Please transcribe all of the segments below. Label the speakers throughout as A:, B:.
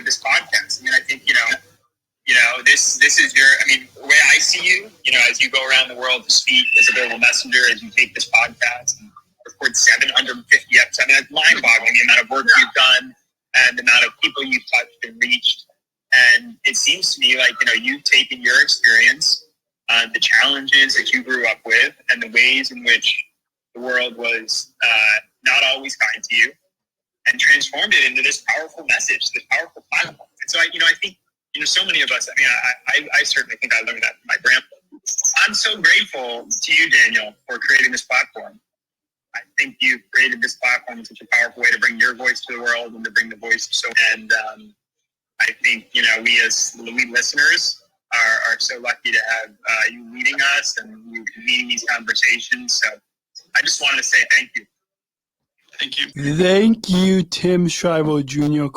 A: with this podcast. I mean, I think, this is your, the way I see you, as you go around the world to speak as a global messenger, as you take this podcast and record 750 episodes. It's mind-boggling the amount of work you've done and the amount of people you've touched and reached. And it seems to me like, you've taken your experience, the challenges that you grew up with, and the ways in which the world was not always kind to you, and transformed it into this powerful message, this powerful platform. And so, I think, so many of us, I certainly think I learned that from my grandpa. I'm so grateful to you, Daniel, for creating this platform. I think you've created this platform in such a powerful way to bring your voice to the world and to bring the voice of I think, we as listeners are so lucky to have you leading us and you leading these conversations. So I just wanted to say thank you.
B: Thank you.
C: Thank you, Tim Shriver Jr.,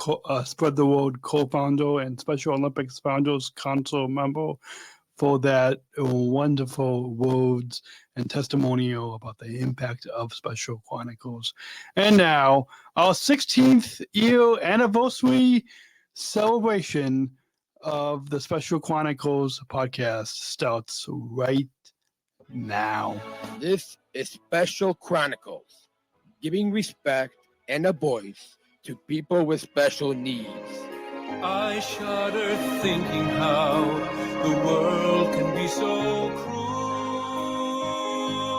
C: Spread the Word co-founder and Special Olympics Founders Council member, for that wonderful words and testimonial about the impact of Special Chronicles. And now, our 16th year anniversary celebration of the Special Chronicles podcast starts right now.
D: This is Special Chronicles, giving respect and a voice to people with special needs.
E: I shudder thinking how the world can be so cruel.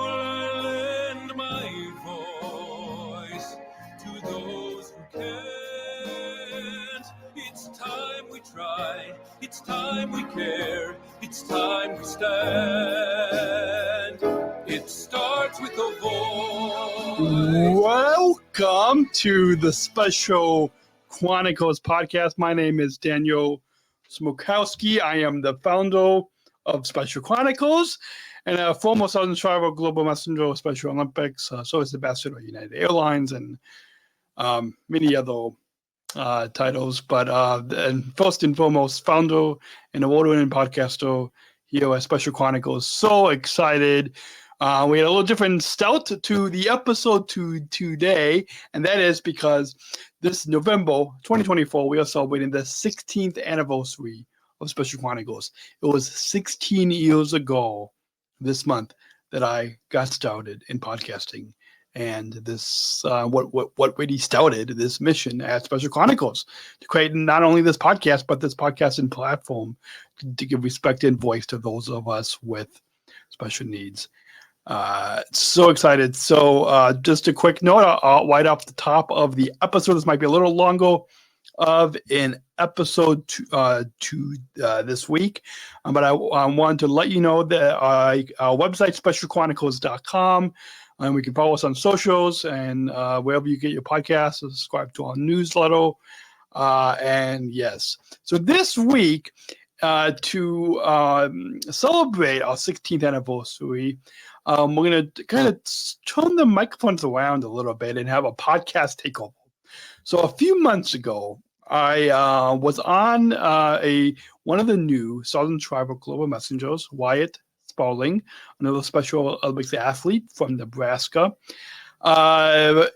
E: I lend my voice to those who can't. It's time we try, it's time we care, it's time we stand. It starts with a voice.
C: Welcome to the Special Chronicles podcast. My name is Daniel Smrokowski. I am the founder of Special Chronicles and a former Sargent Shriver Global Messenger of Special Olympics, Service Ambassador of United Airlines, and many other titles. But and first and foremost, founder and award-winning podcaster here at Special Chronicles. So excited. We had a little different start to the episode today, and that is because this November 2024, we are celebrating the 16th anniversary of Special Chronicles. It was 16 years ago this month that I got started in podcasting, and this what really started this mission at Special Chronicles to create not only this podcast, but this podcasting platform to give respect and voice to those of us with special needs. So excited. So just a quick note, right off the top of the episode, this might be a little longer of an episode this week, but I wanted to let you know that our website, specialchronicles.com, and we can follow us on socials and wherever you get your podcasts, subscribe to our newsletter. And yes, so this week, to celebrate our 16th anniversary, we're going to kind of turn the microphones around a little bit and have a podcast takeover. So a few months ago, I was on one of the new Sargent Shriver Global Messengers, Wyatt Spalding, another Special Olympics athlete from Nebraska.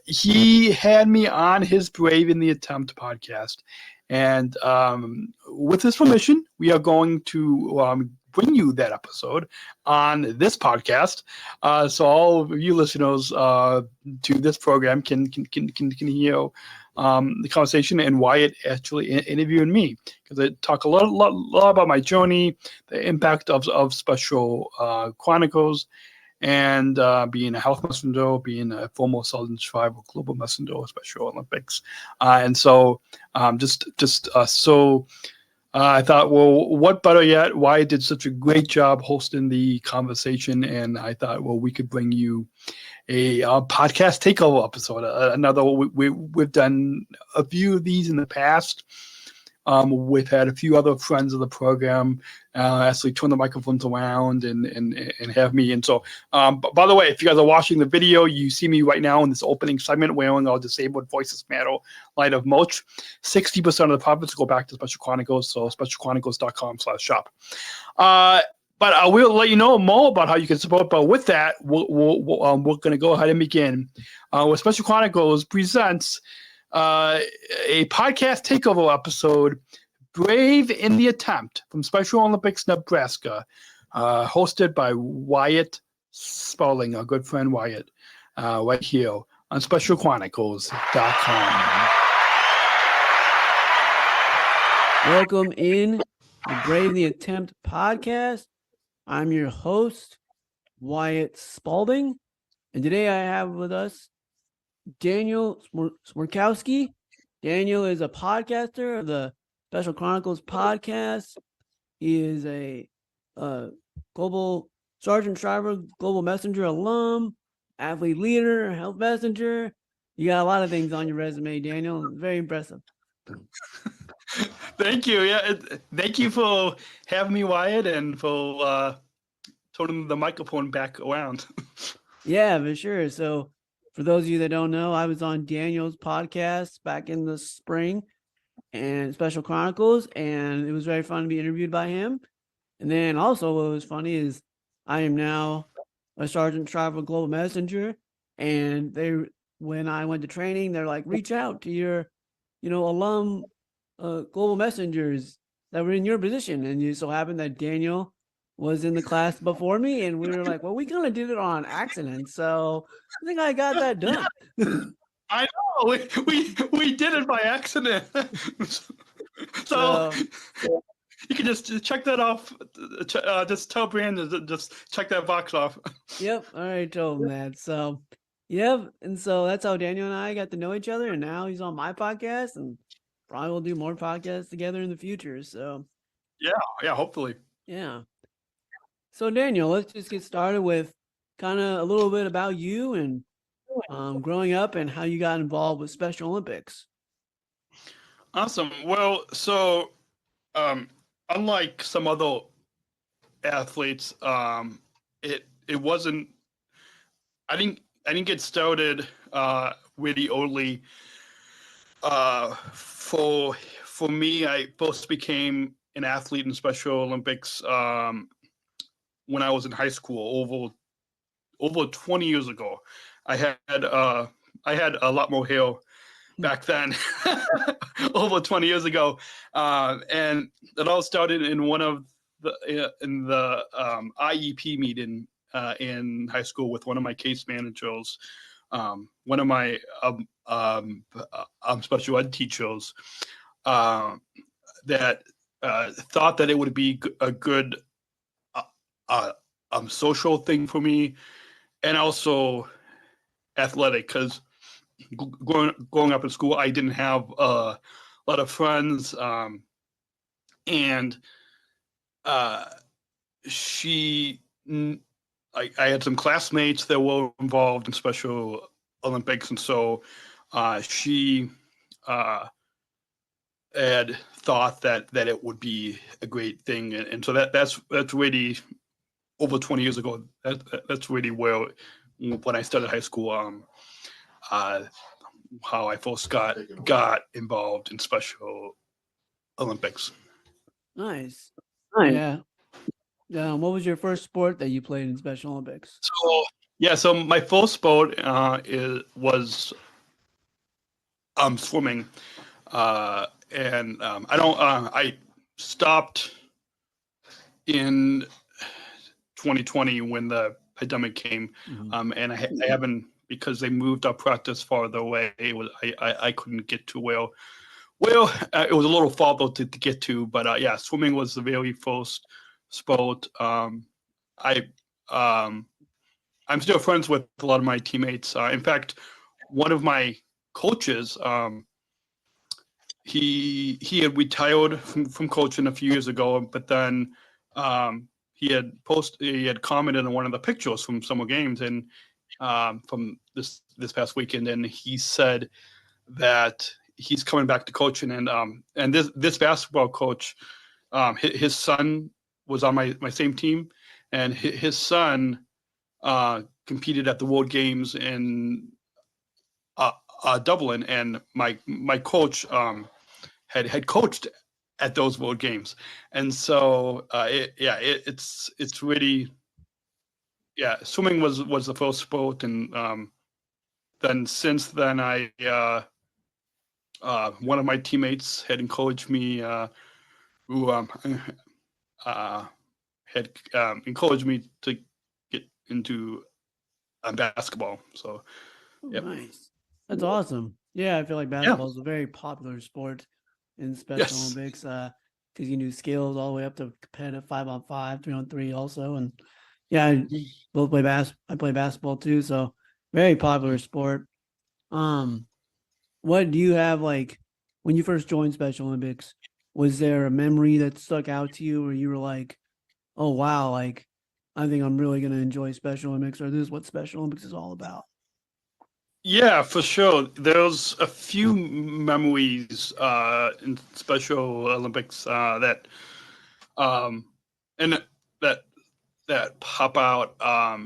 C: He had me on his Brave in the Attempt podcast. And with his permission, we are going to bring you that episode on this podcast, so all of you listeners to this program can hear the conversation and Wyatt actually interviewing me, because I talk a lot about my journey, the impact of Special Chronicles, and being a health messenger, being a former Sargent Shriver Global Messenger of Special Olympics, and so I thought, well, what better yet? Wyatt did such a great job hosting the conversation, and I thought, well, we could bring you a podcast takeover episode. Another, we've done a few of these in the past. We've had a few other friends of the program actually turn the microphones around and have me. And so, by the way, if you guys are watching the video, you see me right now in this opening segment wearing our Disabled Voices Matter Light of Mulch. 60% of the profits go back to Special Chronicles, so specialchronicles.com/shop. But I will let you know more about how you can support. But with that, we're going to go ahead and begin. What Special Chronicles presents a podcast takeover episode, Brave in the Attempt from Special Olympics Nebraska, hosted by Wyatt Spalding, our good friend Wyatt, right here on SpecialChronicles.com.
F: Welcome in the Brave in the Attempt podcast. I'm your host, Wyatt Spalding, and today I have with us Daniel Smrokowski. Daniel is a podcaster of the Special Chronicles Podcast. He is a global Sargent Shriver Global Messenger alum, athlete leader, health messenger. You got a lot of things on your resume, Daniel. Very impressive.
C: Thank you. Yeah, thank you for having me, Wyatt, and for turning the microphone back around.
F: Yeah, for sure. So for those of you that don't know, I was on Daniel's podcast back in the spring and Special Chronicles, and it was very fun to be interviewed by him. And then also what was funny is I am now a Sargent Shriver Global Messenger, and when I went to training, they're like, reach out to your, alum global messengers that were in your position. And you so happened that Daniel was in the class before me, and we were like, well, we kind of did it on accident, so I think I got that done.
C: I know we did it by accident. So you can just check that off. Just tell Brandon to just check that box off.
F: Yep, all right, told him that. So yep, and so that's how Daniel and I got to know each other, and now he's on my podcast, and probably we'll do more podcasts together in the future. So
C: yeah, hopefully.
F: Yeah. So Daniel, let's just get started with kind of a little bit about you and growing up and how you got involved with Special Olympics.
C: Awesome. Well, so unlike some other athletes, it wasn't. I didn't get started really early. For me, I first became an athlete in Special Olympics when I was in high school over 20 years ago. I had a lot more hair back then, over 20 years ago, and it all started in one of the IEP meeting in high school with one of my case managers, one of my special ed teachers, that thought that it would be a good social thing for me, and also athletic, because growing up in school, I didn't have a lot of friends, and I had some classmates that were involved in Special Olympics, and so she had thought that it would be a great thing, and so that's really over 20 years ago. That's really where, when I started high school, how I first got involved in Special Olympics.
F: Nice. Yeah. What was your first sport that you played in Special Olympics?
C: So my first sport was swimming, and I stopped in 2020 when the pandemic came, and I haven't, because they moved our practice farther away. I couldn't get to where it was a little farther to get to, but swimming was the very first sport. I'm still friends with a lot of my teammates. In fact, one of my coaches, he had retired from coaching a few years ago, but then he had commented on one of the pictures from summer games, and from this past weekend, and he said that he's coming back to coaching, and this basketball coach, his son was on my same team, and his son competed at the World Games in Dublin, and my coach had coached at those World Games, and so it's really, swimming was the first sport, and then since then I one of my teammates had encouraged me, who had encouraged me to get into basketball. So, yep.
F: Nice. That's awesome. Yeah, I feel like basketball is a very popular sport in Special Olympics. Because you can do skills all the way up to competitive 5-on-5, 3-on-3 also. And yeah, I play basketball too, so very popular sport. What do you have, like, when you first joined Special Olympics? Was there a memory that stuck out to you where you were like, oh wow, like I think I'm really gonna enjoy Special Olympics, or this is what Special Olympics is all about?
C: Yeah, for sure. There's a few memories in Special Olympics that and that pop out.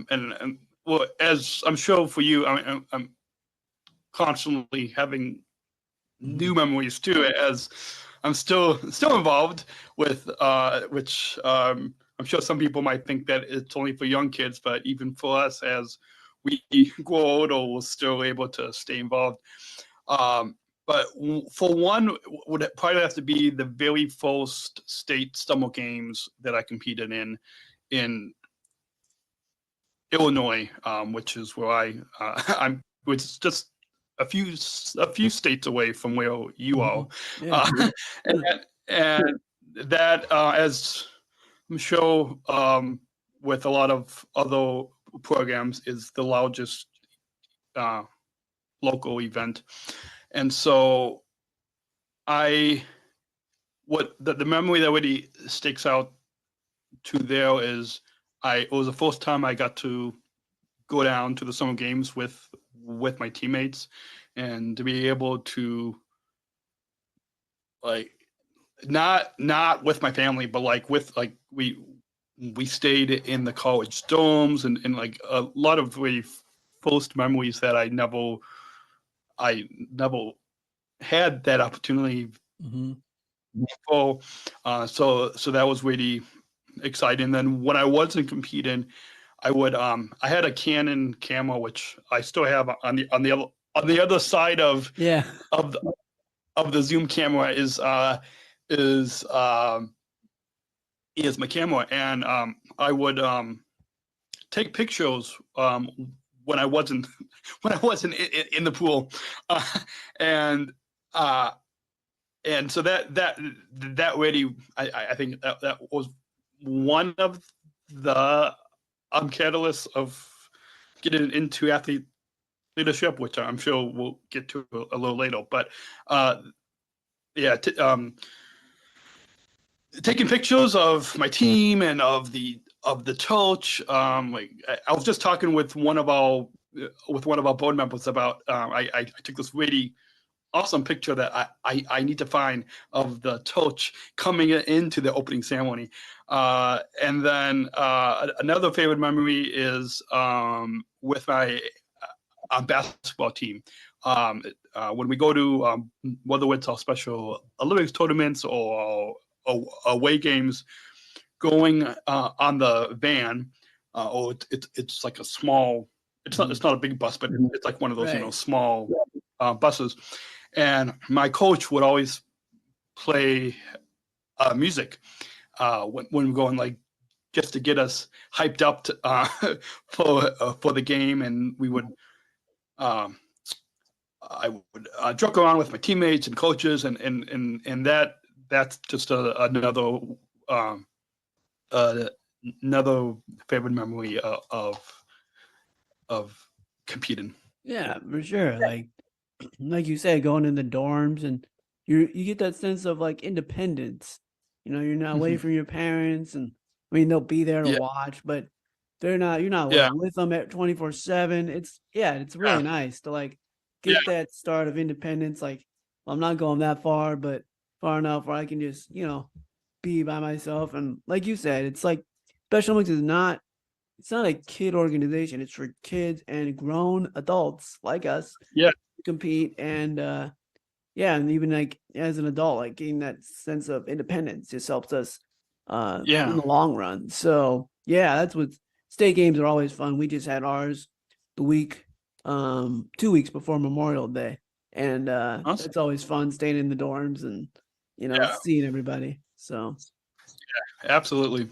C: And well, as I'm sure for you, I'm constantly having new memories too, as I'm still involved with which I'm sure some people might think that it's only for young kids, but even for us, as we grow older, we're still able to stay involved. But for one, would probably have to be the very first state summer games that I competed in Illinois, which is where I'm, which is just a few states away from where you are.
F: Yeah.
C: And that, as I'm sure, with a lot of other programs, is the largest local event. And so the memory that really sticks out to there is it was the first time I got to go down to the summer games with my teammates, and to be able to, like, not with my family, but like with, like, we stayed in the college dorms, and like a lot of really first memories that I never had that opportunity before. So that was really exciting. Then when I wasn't competing, I had a Canon camera, which I still have on the other side of the zoom camera is my camera, and I would take pictures when I wasn't in the pool, and so that really, I think that was one of the catalysts of getting into athlete leadership, which I'm sure we'll get to a little later. But taking pictures of my team and of the church. Like, I was just talking with one of our board members about, I took this really awesome picture that I need to find of the church coming into the opening ceremony. And then another favorite memory is with my basketball team. When we go to whether it's our Special Olympics tournaments or away games, going on the van, or it's like a small. It's not a big bus, but it's like one of those small buses. And my coach would always play music when we're going, like, just to get us hyped up for the game. And we would I would joke around with my teammates and coaches, and that's just another favorite memory of competing.
F: Yeah, for sure. Like you said, going in the dorms, and you get that sense of, like, independence. You're not away from your parents, and I mean, they'll be there to watch, but you're not like, with them at 24/7. It's really nice to, like, get that start of independence. Like, well, I'm not going that far, but far enough where I can just, be by myself. And like you said, it's like Special Olympics it's not a kid organization. It's for kids and grown adults like us to compete. And and even, like, as an adult, like, getting that sense of independence just helps us in the long run. So that's what state games are always fun. We just had ours the week 2 weeks before Memorial Day, and
C: Awesome.
F: it's always fun staying in the dorms and
C: Yeah.
F: seeing everybody. So
C: Absolutely.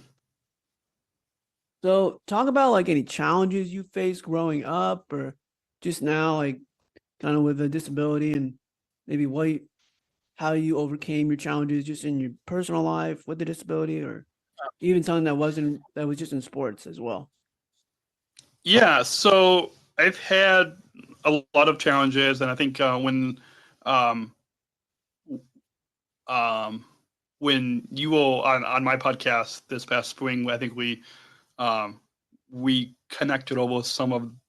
F: So talk about like any challenges you faced growing up or just now, like kind of with a disability and maybe how you overcame your challenges just in your personal life with the disability or even something that was just in sports as well.
C: Yeah, so I've had a lot of challenges, and I think when you were on my podcast this past spring, I think we connected over some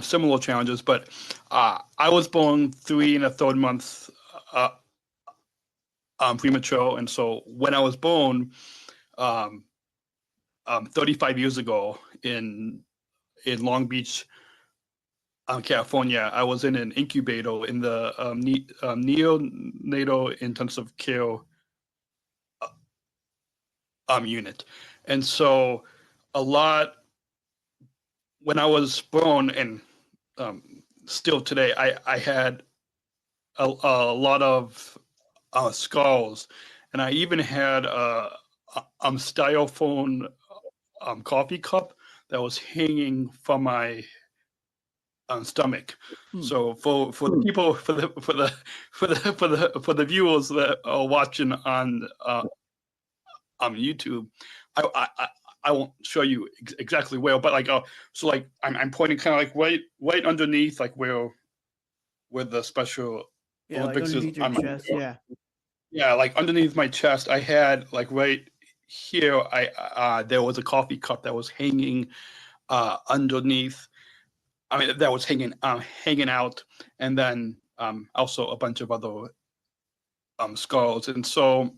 C: similar challenges, but I was born 3 1/3 months premature, and so when I was born 35 years ago in Long Beach, California, I was in an incubator in the neonatal intensive care unit, and so when I was born and still today, I had a lot of scars, and I even had a styrofoam coffee cup that was hanging from my stomach. So for the people for the viewers that are watching on YouTube, I won't show you exactly where, but like so like I'm pointing kind of like right underneath like where the Special Olympics
F: like underneath
C: is
F: your
C: on my
F: chest,
C: yeah, like underneath my chest, I had like right here, there was a coffee cup that was hanging underneath. I mean, that was hanging out, and then also a bunch of other scars, and so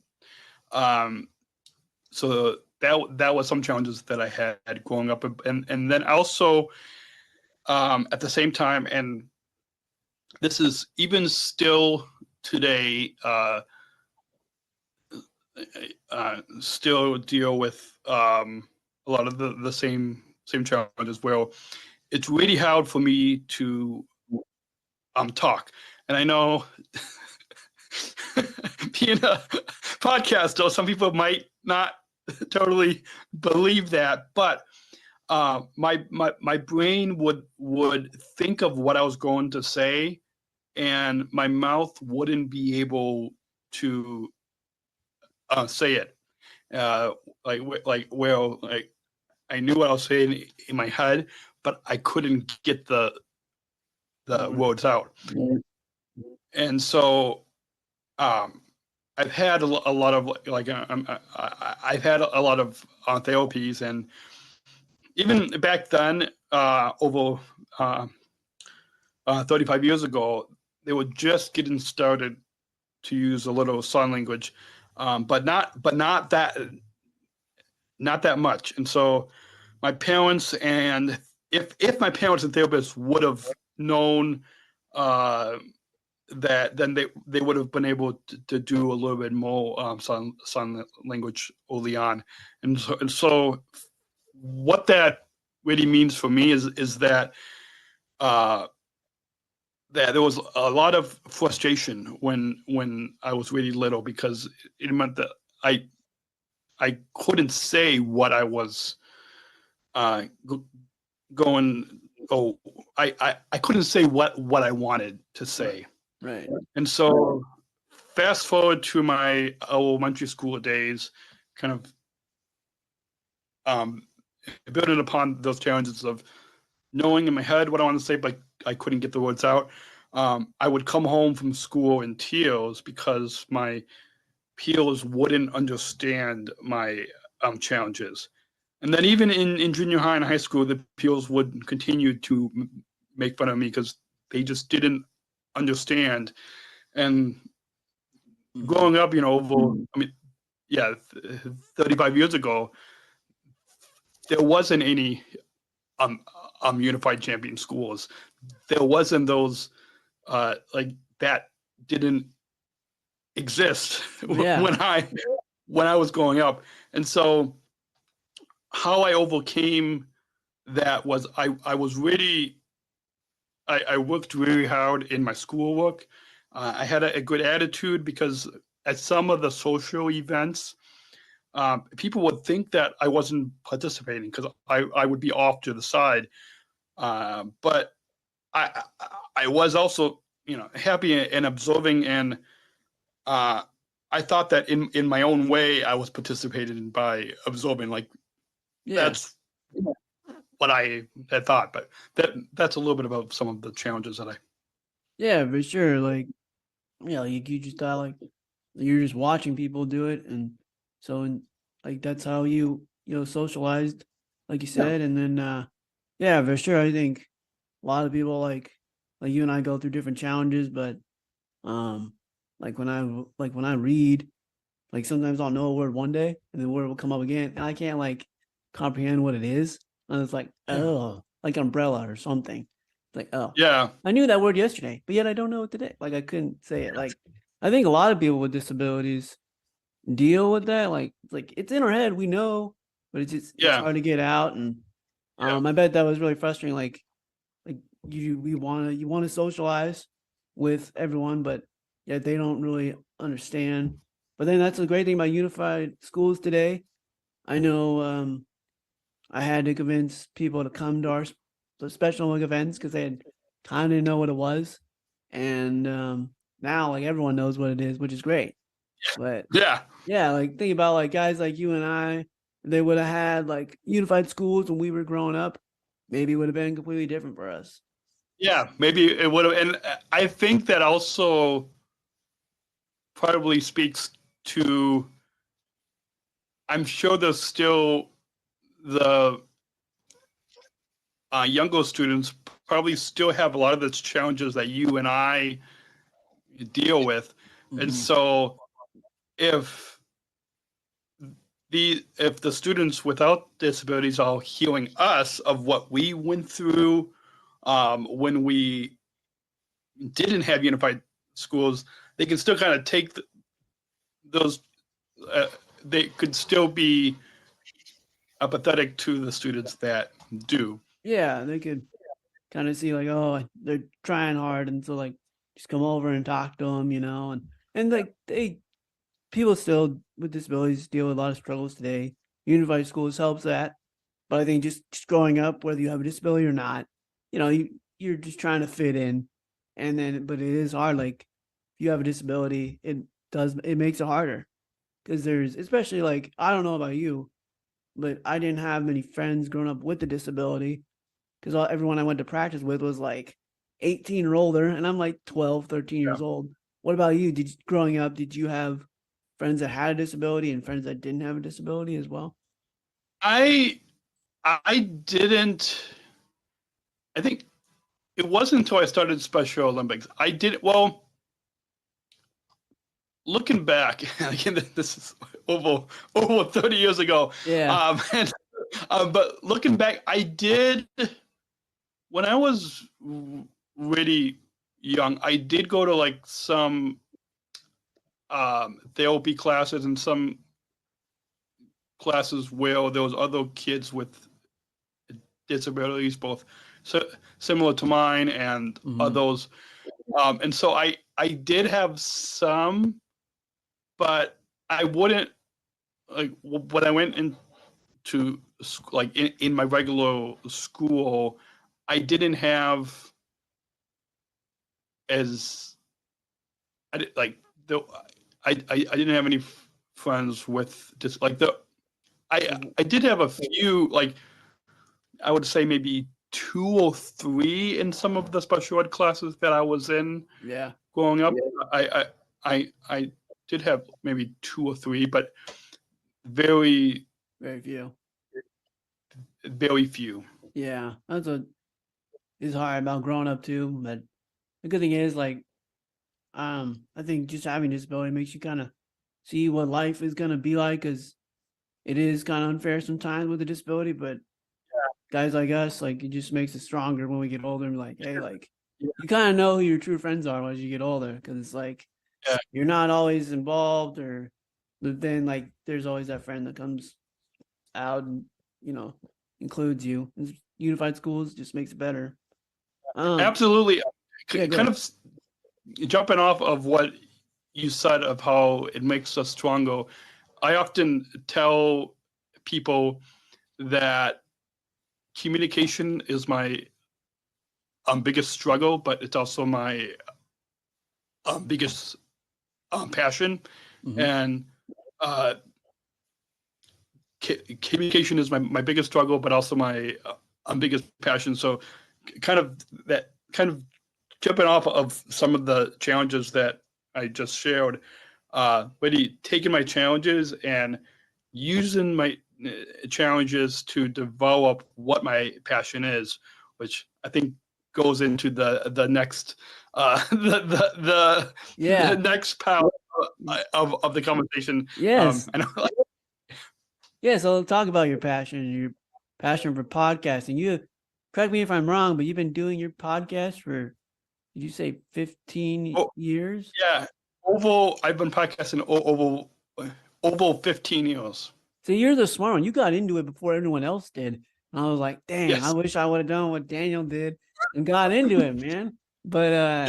C: that was some challenges that I had growing up, and then also at the same time, and this is even still today. Still deal with a lot of the same challenges where it's really hard for me to talk. And I know being a podcaster, some people might not totally believe that, but my brain would think of what I was going to say, and my mouth wouldn't be able to say it. Like I knew what I was saying in my head, but I couldn't get the words out. And so I've had a lot of I've had a lot of therapies, and even back then, over 35 years ago, they were just getting started to use a little sign language, but not that much. And so my parents, and if my parents and therapists would have known that, then they would have been able to do a little bit more sign language early on. And so what that really means for me is that that there was a lot of frustration when I was really little, because it meant that I couldn't say what I was going. Oh, I couldn't say what I wanted to say.
F: Right.
C: And so fast forward to my elementary school days, kind of building upon those challenges of knowing in my head what I want to say, but I couldn't get the words out. I would come home from school in tears because my peers wouldn't understand my challenges. And then even in junior high and high school, the peers would continue to make fun of me because they just didn't understand. And growing up, over, 35 years ago, there wasn't any unified champion schools. There wasn't those like that didn't exist when I was growing up. And so how I overcame that was I was really I worked really hard in my schoolwork. I had a good attitude because at some of the social events, people would think that I wasn't participating because I would be off to the side. But I was also, happy and observing, and I thought that in my own way I was participating by absorbing. Like
F: Yeah.
C: that's what I had thought, but that's a little bit about some of the challenges that I.
F: Yeah, for sure. Like, yeah, like you just thought like you're just watching people do it, and so like that's how you socialized, like you said, and then yeah, for sure. I think a lot of people like you and I go through different challenges, but like when I read, like sometimes I'll know a word one day and the word will come up again, and I can't like comprehend what it is, and it's like like umbrella or something. It's like
C: Yeah.
F: I knew that word yesterday, but yet I don't know it today. Like I couldn't say it. Like I think a lot of people with disabilities deal with that. Like it's in our head, we know, but it's hard to get out. And I bet that was really frustrating. Like you want to socialize with everyone, but yet they don't really understand. But then that's the great thing about unified schools today. I know I had to convince people to come to our special events because they kind of didn't know what it was, and now like everyone knows what it is, which is great. But yeah, like think about like guys like you and I, they would have had like unified schools when we were growing up. Maybe it would have been completely different for us.
C: Yeah, maybe it would have, and I think that also probably speaks to. I'm sure there's still the younger students probably still have a lot of the challenges that you and I deal with, and so if the students without disabilities are hearing us of what we went through when we didn't have unified schools, they can still kind of take those. They could still be apathetic to the students that do.
F: Yeah, they could kind of see like, oh, they're trying hard, and so like just come over and talk to them, and like people still with disabilities deal with a lot of struggles today. Unified schools helps that, but I think just growing up, whether you have a disability or not, you're just trying to fit in, and then but it is hard. Like if you have a disability, it makes it harder because there's especially like I don't know about you, but I didn't have many friends growing up with a disability because everyone I went to practice with was like 18 or older, and I'm like 12, 13 years old. What about you? Growing up, did you have friends that had a disability and friends that didn't have a disability as well?
C: I didn't. I think it wasn't until I started Special Olympics. I did well. Looking back, again, this is over 30 years ago.
F: Yeah.
C: But looking back, I did when I was really young. I did go to like some therapy classes and some classes where there was other kids with disabilities, both similar to mine and others. And so I did have some, but I wouldn't like when I went into like in my regular school, I didn't have as I did like the I didn't have any friends with just like I did have a few, like I would say maybe 2 or 3 in some of the special ed classes that I was in.
F: Yeah.
C: Growing up, I did have maybe 2 or 3, but very
F: few.
C: Very few.
F: Yeah, that's what is hard about growing up too. But the good thing is, like, I think just having disability makes you kind of see what life is gonna be like, because it is kind of unfair sometimes with a disability. But guys like us, like, it just makes us stronger when we get older. And like, hey, like, you kind of know who your true friends are as you get older, because it's like you're not always involved, but then like there's always that friend that comes out and includes you. And unified schools just makes it better.
C: Absolutely.
F: Yeah, go
C: Kind
F: ahead.
C: of jumping off of what you said of how it makes us stronger. I often tell people that communication is my biggest struggle, but it's also my biggest passion.
F: Mhm.
C: And communication is my biggest struggle, but also my biggest passion. So kind of jumping off of some of the challenges that I just shared, really taking my challenges and using my challenges to develop what my passion is, which I think goes into the next the
F: Yeah.
C: next part of the conversation.
F: Yes.
C: And
F: Yeah. So talk about your passion for podcasting. You correct me if I'm wrong, but you've been doing your podcast for, did you say 15
C: Oh,
F: years?
C: yeah, I've been podcasting over 15 years.
F: So you're the smart one. You got into it before everyone else did. And I was like, dang,
C: Yes.
F: I wish I would have done what Daniel did and got into it, man. But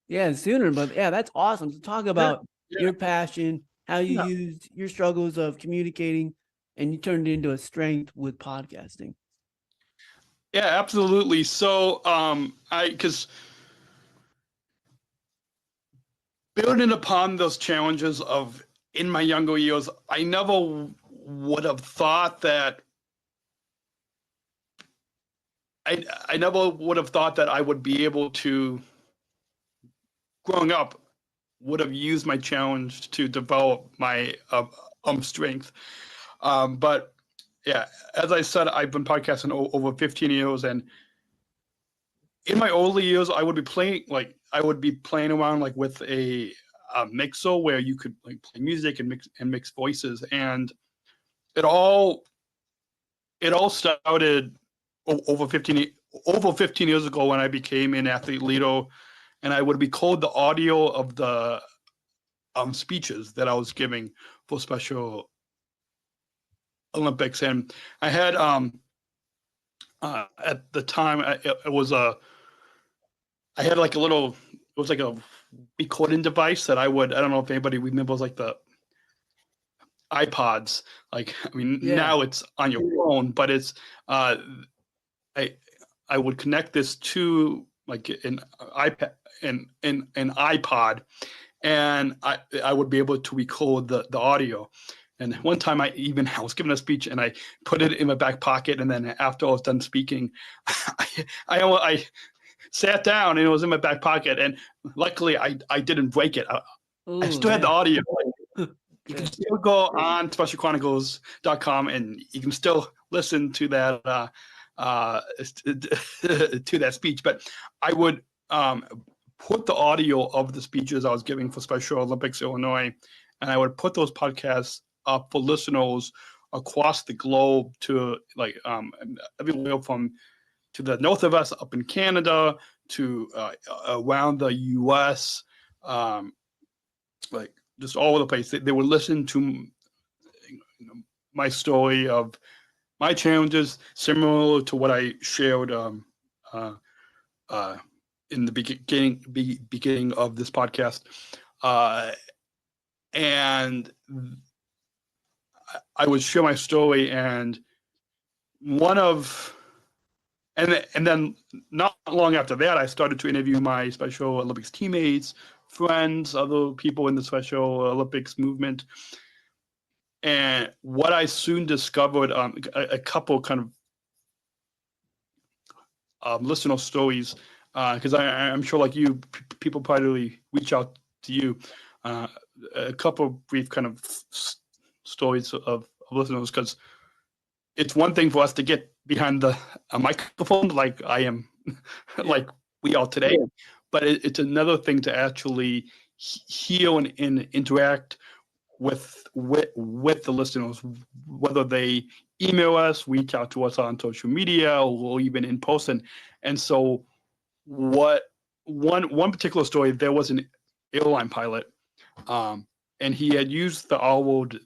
F: yeah, sooner. But yeah, that's awesome. So talk about your passion, how you used your struggles of communicating, and you turned it into a strength with podcasting.
C: Yeah, absolutely. So because building upon those challenges of in my younger years, I never would have thought that I never would have thought that I would be able to, growing up, would have used my challenge to develop my strength. But yeah, as I said, I've been podcasting over 15 years, and in my early years, I would be playing around like with a mixer where you could like play music and mix voices, and it all started over 15 years ago when I became an athlete leader, and I would record the audio of the speeches that I was giving for Special Olympics. And I had at the time I had like it was like a recording device that I don't know if anybody remembers, like the iPods. Like, I mean, now it's on your phone, but it's I would connect this to like an iPad and an iPod, and I would be able to record the audio. And one time I was giving a speech and I put it in my back pocket, and then after I was done speaking, I sat down and it was in my back pocket, and luckily I didn't break it. I still had the audio. You can still go on specialchronicles.com and you can still listen to that to that speech. But I would put the audio of the speeches I was giving for Special Olympics Illinois, and I would put those podcasts up for listeners across the globe to like everywhere from to the north of us up in Canada to around the U.S. Like just all over the place. They would listen to my story of my challenges, similar to what I shared in the beginning of this podcast, and I would share my story, and then not long after that, I started to interview my Special Olympics teammates, friends, other people in the Special Olympics movement. And what I soon discovered, a couple kind of listener stories, because I'm sure like you, people probably reach out to you, a couple of brief kind of stories of listeners, because it's one thing for us to get behind a microphone like I am, like we are today, but it's another thing to actually hear and interact with the listeners, whether they email us, reach out to us on social media, or even in person. And so one particular story, there was an airline pilot, and he had used the word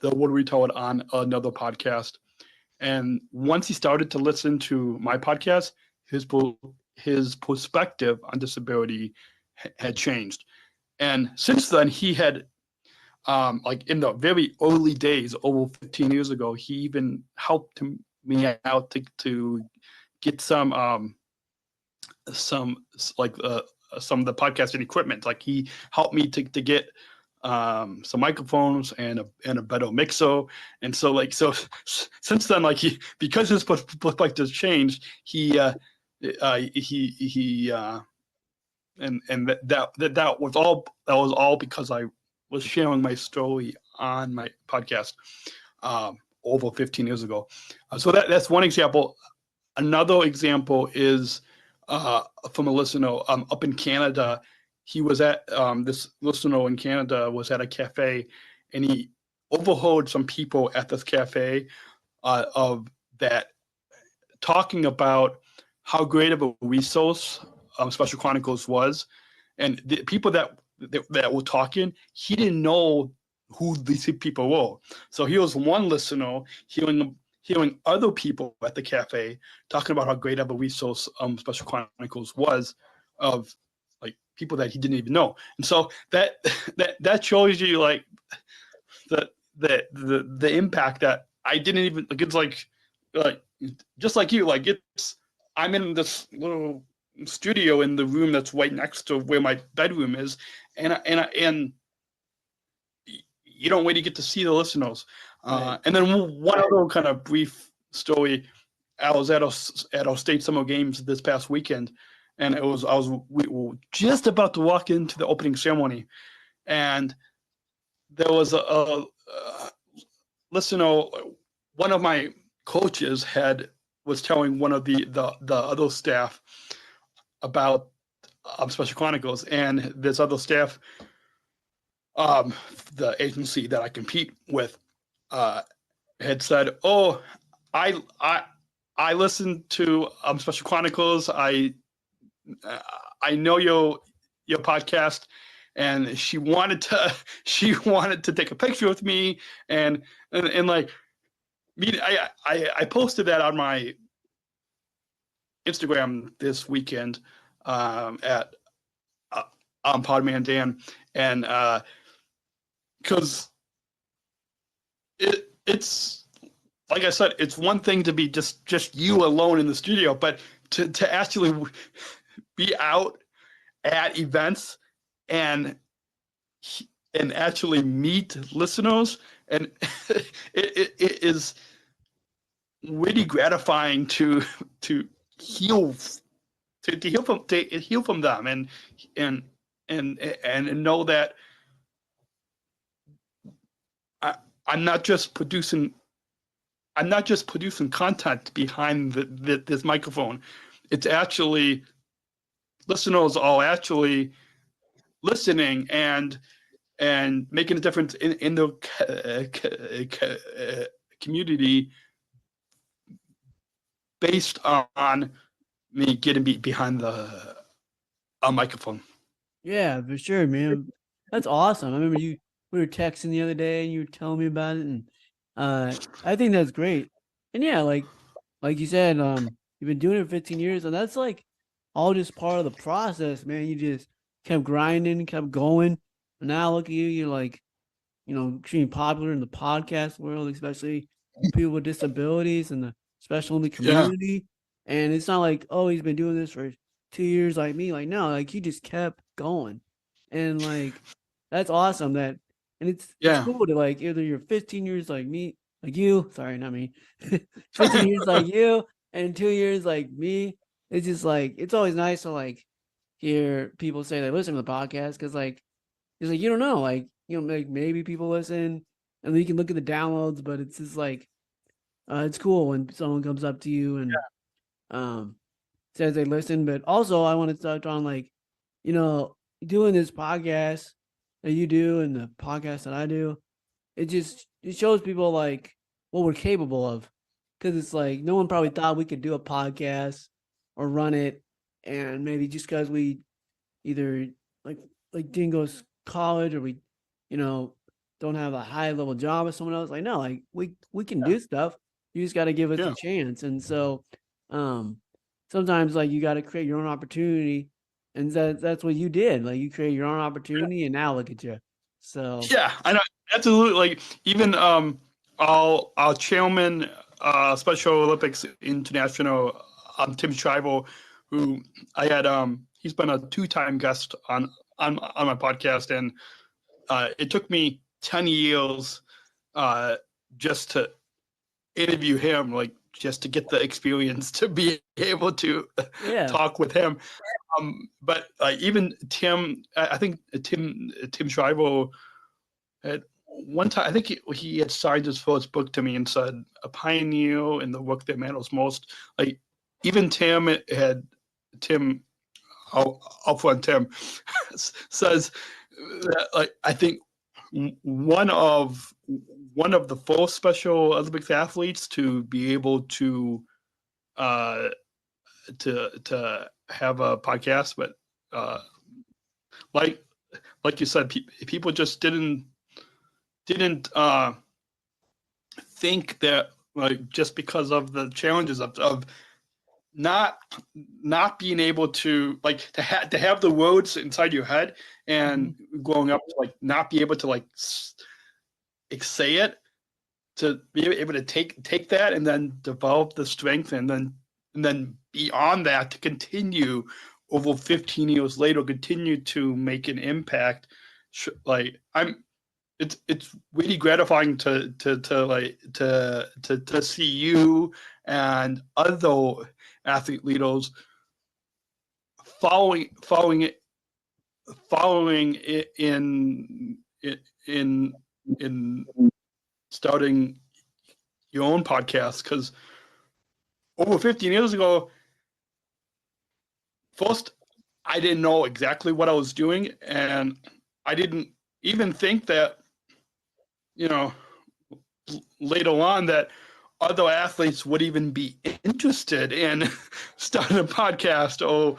C: retard on another podcast. And once he started to listen to my podcast, his his perspective on disability had changed. And since then, he had, like in the very early days, over 15 years ago, he even helped me out to get some like some of the podcasting equipment. Like he helped me to get some microphones and a better mixer. And so since then, like because his perspective changed, he and that was all because I was sharing my story on my podcast over 15 years ago. So that's one example. Another example is from a listener up in Canada. He was at this listener in Canada was at a cafe, and he overheard some people at this cafe of that talking about how great of a resource Special Chronicles was, and the people that were talking, he didn't know who these people were. So he was one listener hearing other people at the cafe talking about how great of a resource Special Chronicles was, of like people that he didn't even know. And so that shows you like the impact that I didn't even like. It's like just like you, like I'm in this little studio in the room that's right next to where my bedroom is, and you don't really get to see the listeners. Right. And then one other kind of brief story. I was at our state summer games this past weekend, and we were just about to walk into the opening ceremony, and there was a listener. One of my coaches was telling one of the other staff about Special Chronicles, and this other staff, the agency that I compete with, had said, "Oh, I listened to Special Chronicles. I know your podcast," and she wanted to take a picture with me, and like me, I posted that on my Instagram this weekend at Podman Dan, and because it's like I said, it's one thing to be just you alone in the studio, but to actually be out at events and actually meet listeners, and it is really gratifying to heal from them and know that I'm not just producing content behind this microphone. It's actually listeners are actually listening and making a difference in the community based on me getting behind the microphone.
F: Yeah, for sure, man. That's awesome. I remember we were texting the other day and you were telling me about it, and I think that's great. And yeah, like you said, you've been doing it for 15 years, and that's like all just part of the process, man. You just kept grinding, kept going. And now look at you, you're like, extremely popular in the podcast world, especially people with disabilities and especially in the community. Yeah. And it's not like, oh, he's been doing this for 2 years like me. Like, no, like you just kept going. And like that's awesome and it's cool to like either you're 15 years like me, like you, sorry, not me, 15 years like you, and 2 years like me. It's just like, it's always nice to like hear people say they listen to the podcast, because like, it's like, you don't know, like, like maybe people listen and then you can look at the downloads, but it's just like, it's cool when someone comes up to you and says they listen. But also I want to touch on like, doing this podcast that you do and the podcast that I do, it shows people like what we're capable of. Because it's like no one probably thought we could do a podcast or run it, and maybe just because we either like didn't go to college, or we don't have a high level job as someone else. Like no, like we can do stuff. You just got to give us a chance. And so sometimes like you got to create your own opportunity, and that's what you did. Like you create your own opportunity, and now look at you. So
C: Yeah, I know, absolutely. Like even our chairman, Special Olympics International, Tim Shriver, who I had, he's been a 2-time guest on my podcast, and it took me 10 years just to interview him, like just to get the experience to be able to
F: yeah,
C: talk with him. But even Tim, I think Tim Shriver at one time, I think he had signed his first book to me and said, "A pioneer in the work that matters most." Like even Tim, I'll front Tim, says that, like, I think one of the first Special Olympics athletes to be able to have a podcast, but like you said, people just didn't think that, like, just because of the challenges of not being able to, like, to have the words inside your head, and growing up to, like, not be able to, like, say it, to be able to take that and then develop the strength, and then beyond that to continue over 15 years later, continue to make an impact. Like, it's really gratifying to see you and other athlete leaders following it in starting your own podcast, because over 15 years ago, first, I didn't know exactly what I was doing, and I didn't even think that, later on, that other athletes would even be interested in starting a podcast or,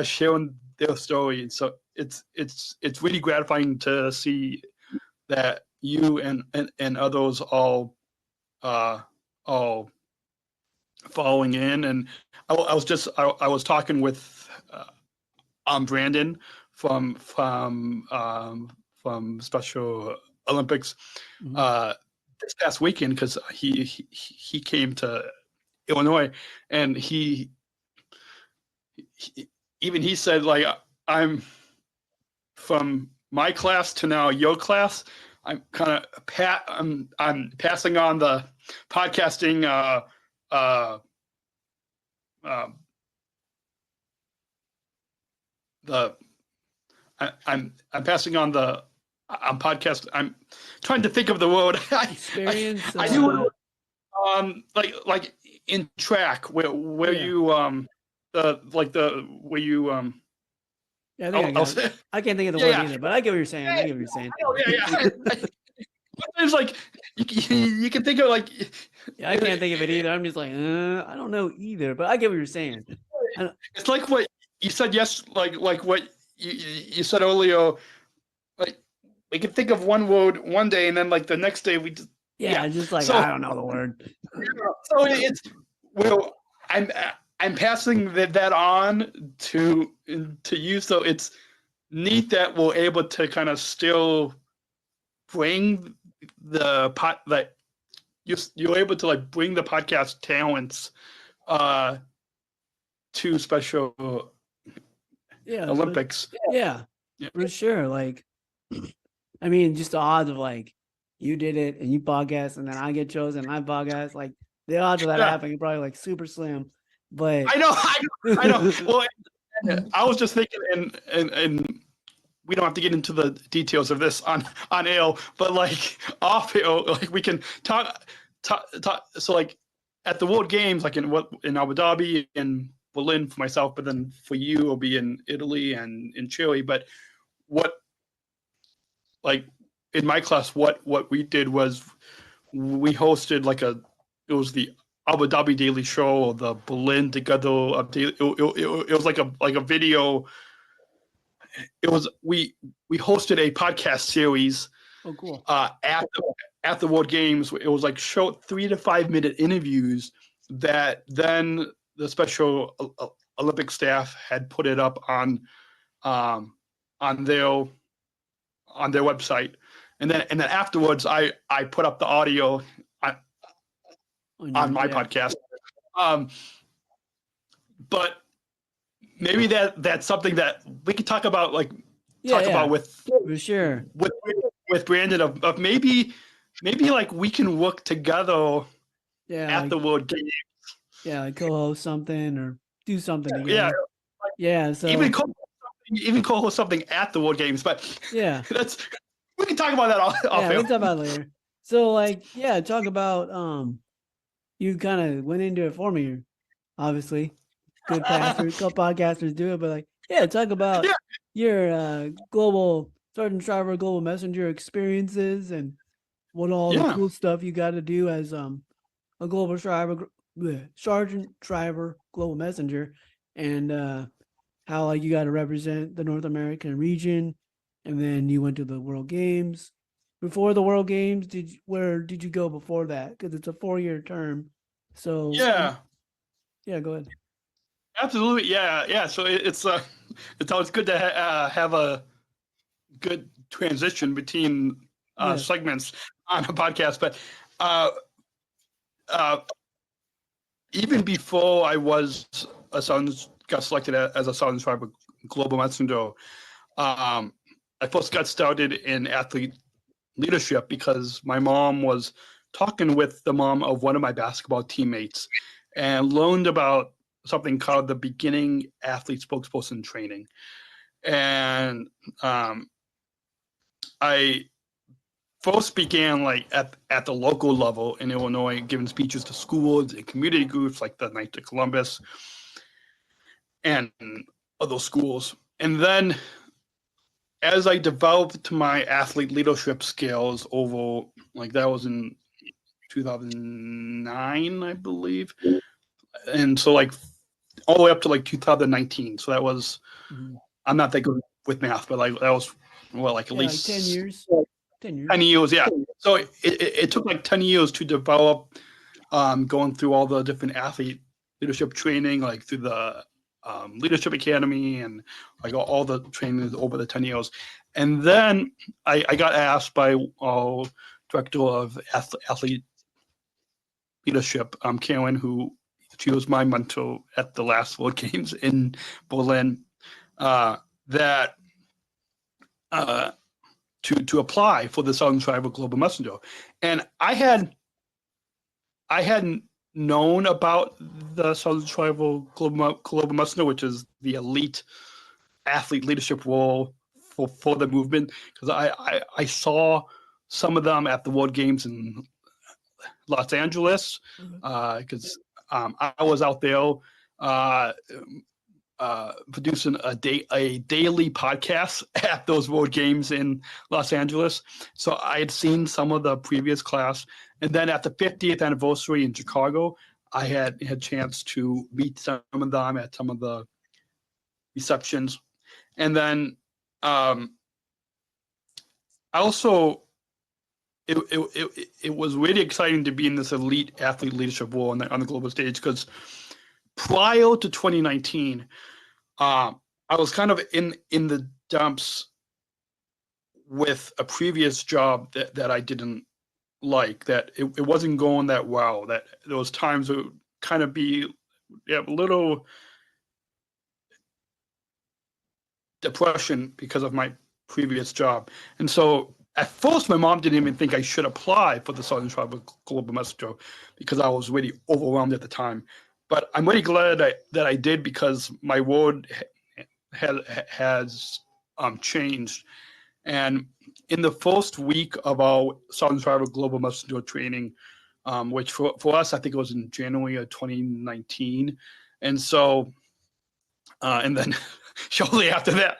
C: sharing their story. So it's really gratifying to see that you and others all following in. And I was talking with Brandon from Special Olympics this past weekend, because he came to Illinois, and he said, like, I'm from my class to now your class. I'm kind of I'm passing on the podcasting I'm passing on the podcast. I'm trying to think of the word.
F: experience.
C: I do like in track where you where you
F: Yeah, I can't think of the word either, but I get what you're saying. I get what you're saying.
C: It's like you can think of, like.
F: Yeah, I can't think of it either. I'm just like, I don't know either, but I get what you're saying.
C: It's like what you said. Yes, like what you said earlier. Like, we can think of one word one day, and then, like, the next day we just
F: just like,
C: so,
F: I don't know the word.
C: So it's, well, I'm passing that on to you. So it's neat that we're able to kind of still bring the you're able to, like, bring the podcast talents to Special Olympics.
F: Yeah, for sure. Like, I mean, just the odds of, like, you did it and you podcast, and then I get chosen and I podcast, like, the odds of that happening are probably, like, super slim. But
C: I know. Well, I was just thinking, and we don't have to get into the details of this on air, but, like, off air, like, we can talk. So, like, at the World Games, like in Abu Dhabi and Berlin for myself, but then for you, it'll be in Italy and in Chile. But what, like, in my class, what we did was we hosted, like, it was the Abu Dhabi Daily Show or the Berlin Together. It was like a video. It was we hosted a podcast series.
F: Oh, cool.
C: At the World Games. It was like 3 to 5 minute interviews that then the Special Olympic staff had put it up on their website, and then afterwards I put up the audio on my podcast. But maybe that's something that we could talk about, about with
F: for sure
C: with Brandon of maybe like we can work together at the World Games.
F: Yeah, like co-host something or do something together. Yeah. So
C: even co-host something at the World Games, but
F: yeah,
C: we can talk about that off.
F: We can talk about it later. So talk about you kind of went into it for me. Obviously, good podcasters do it, but talk about your global Sergeant Shriver Global Messenger experiences and what all the cool stuff you got to do as a global Sergeant Shriver Global Messenger, and how you got to represent the North American region, and then you went to the World Games. Before the World Games, where did you go before that? Because it's a 4-year term. So go ahead.
C: Absolutely, yeah. So it's always good to have a good transition between segments on a podcast. But even before I got selected as a Sergeant Shriver Global Messenger, I first got started in athlete leadership because my mom was talking with the mom of one of my basketball teammates and learned about something called the beginning athlete spokesperson training. And I first began at the local level in Illinois, giving speeches to schools and community groups like the Knights of Columbus and other schools. And then as I developed my athlete leadership skills over, that was in 2009, I believe. And so all the way up to 2019. So that was, I'm not that good with math, but that was at least
F: 10 years. 10 years.
C: 10 years, yeah. So it took 10 years to develop, going through all the different athlete leadership training, through the Leadership Academy and all the training over the 10 years. And then I got asked by our director of athlete leadership, Karen, who she was my mentor at the last World Games in Berlin, that to apply for the Sergeant Shriver Global Messenger. And I hadn't known about the Sergeant Shriver Global Messenger, which is the elite athlete leadership role for the movement, because I saw some of them at the World Games in Los Angeles, because I was out there producing a daily podcast at those World Games in Los Angeles. So I had seen some of the previous class. And then at the 50th anniversary in Chicago, I had a chance to meet some of them at some of the receptions. And then also, it was really exciting to be in this elite athlete leadership role on the global stage, because prior to 2019, I was kind of in the dumps with a previous job that I didn't like, that it wasn't going that well, that there was times it would kind of be a little depression because of my previous job. And so at first, my mom didn't even think I should apply for the Sergeant Shriver Global Messenger because I was really overwhelmed at the time. But I'm really glad that I did, because my world has changed. And in the first week of our Sergeant Shriver Global Messenger training, which for us, I think it was in January of 2019. And so, and then shortly after that,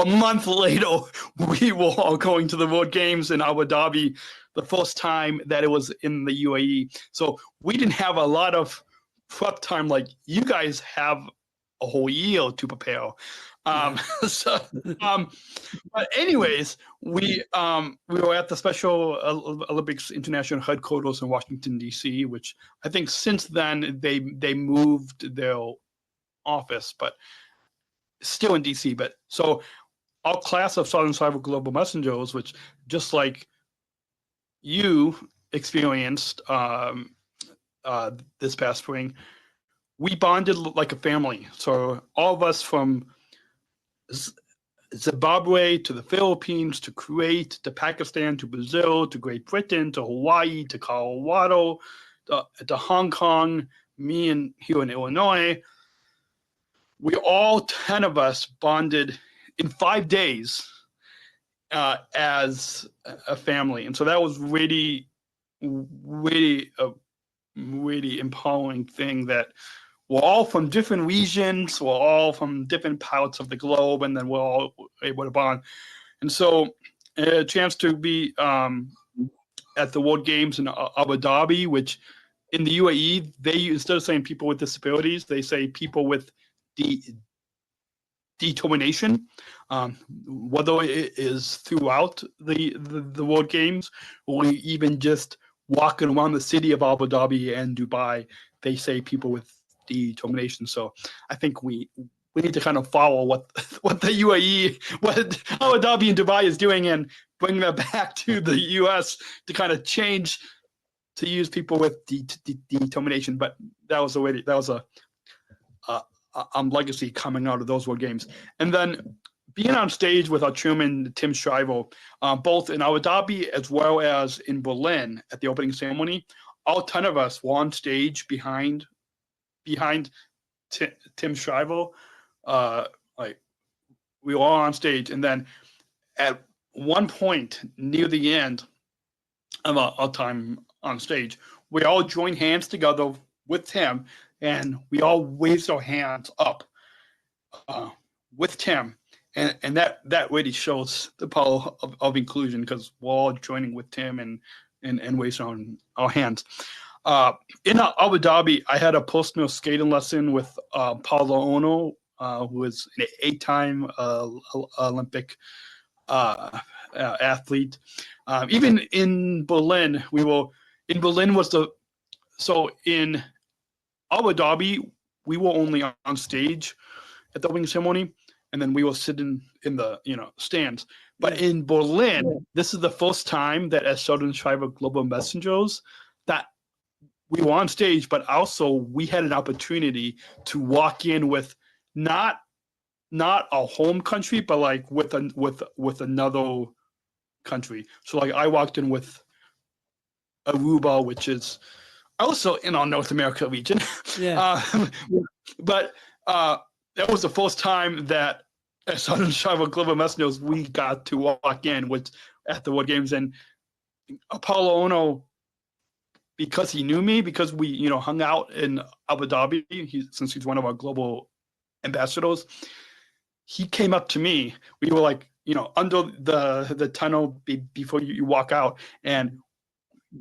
C: a month later, we were all going to the World Games in Abu Dhabi, the first time that it was in the UAE. So we didn't have a lot of prep time like you guys have a whole year to prepare. So, but anyways, we were at the Special Olympics International headquarters in Washington D.C., which I think since then they moved their office, but still in D.C. But so our class of Southern Shriver Global Messengers, which just like you experienced this past spring, we bonded like a family. So all of us from Zimbabwe to the Philippines to Kuwait to Pakistan to Brazil to Great Britain to Hawaii to Colorado to Hong Kong, me and here in Illinois, we all 10 of us bonded in 5 days as a family. And so that was really empowering thing, that we're all from different regions, we're all from different parts of the globe, and then we're all able to bond. And so a chance to be at the World Games in Abu Dhabi, which in the UAE, they, instead of saying people with disabilities, they say people with determination, whether it is throughout the World Games or even just walking around the city of Abu Dhabi and Dubai, they say people with determination. So I think we need to kind of follow what the UAE, what Abu Dhabi and Dubai is doing, and bring that back to the US to kind of change to use people with determination. But that was a legacy coming out of those World Games. And then being on stage with our chairman, Tim Shriver, both in Abu Dhabi as well as in Berlin at the opening ceremony, all 10 of us were on stage behind Tim Shriver. Like we were all on stage. And then at one point near the end of our time on stage, we all joined hands together with Tim, and we all raised our hands up with Tim. And that really shows the power of inclusion, because we're all joining with Tim and raising our hands. In Abu Dhabi, I had a personal skating lesson with Paolo Ono, who is an 8-time Olympic athlete. Even in Berlin, in Abu Dhabi, we were only on stage at the opening ceremony, and then we were sitting in the stands. But in Berlin, this is the first time that as Southern Shriver Global Messengers that we were on stage, but also we had an opportunity to walk in with not our home country, but like with another country. So like I walked in with Aruba, which is also in our North America region.
F: Yeah.
C: But that was the first time that as Southern Shriver Global Messengers we got to walk in at the World Games. And Apollo Ono, because he knew me, because we hung out in Abu Dhabi, since he's one of our global ambassadors, he came up to me. We were like under the tunnel before you walk out, and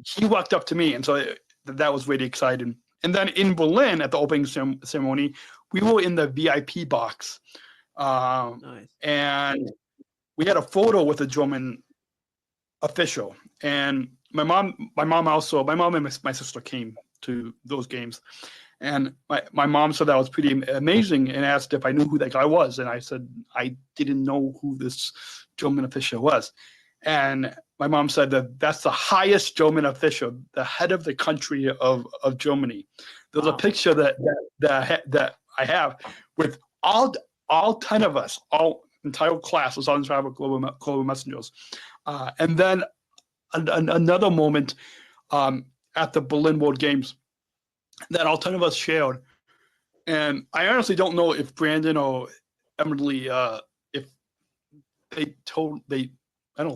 C: he walked up to me, and so that was really exciting. And then in Berlin at the opening ceremony, we were in the VIP box.
F: Nice.
C: And we had a photo with a German official. And my mom and my sister came to those games. And my mom said that was pretty amazing and asked if I knew who that guy was. And I said, I didn't know who this German official was. And my mom said that's the highest German official, the head of the country of Germany. There's a picture that I have with all 10 of us, all entire class was on Shriver Global Messengers. And then another moment at the Berlin World Games that all 10 of us shared. And I honestly don't know if Brandon or Emily, if I don't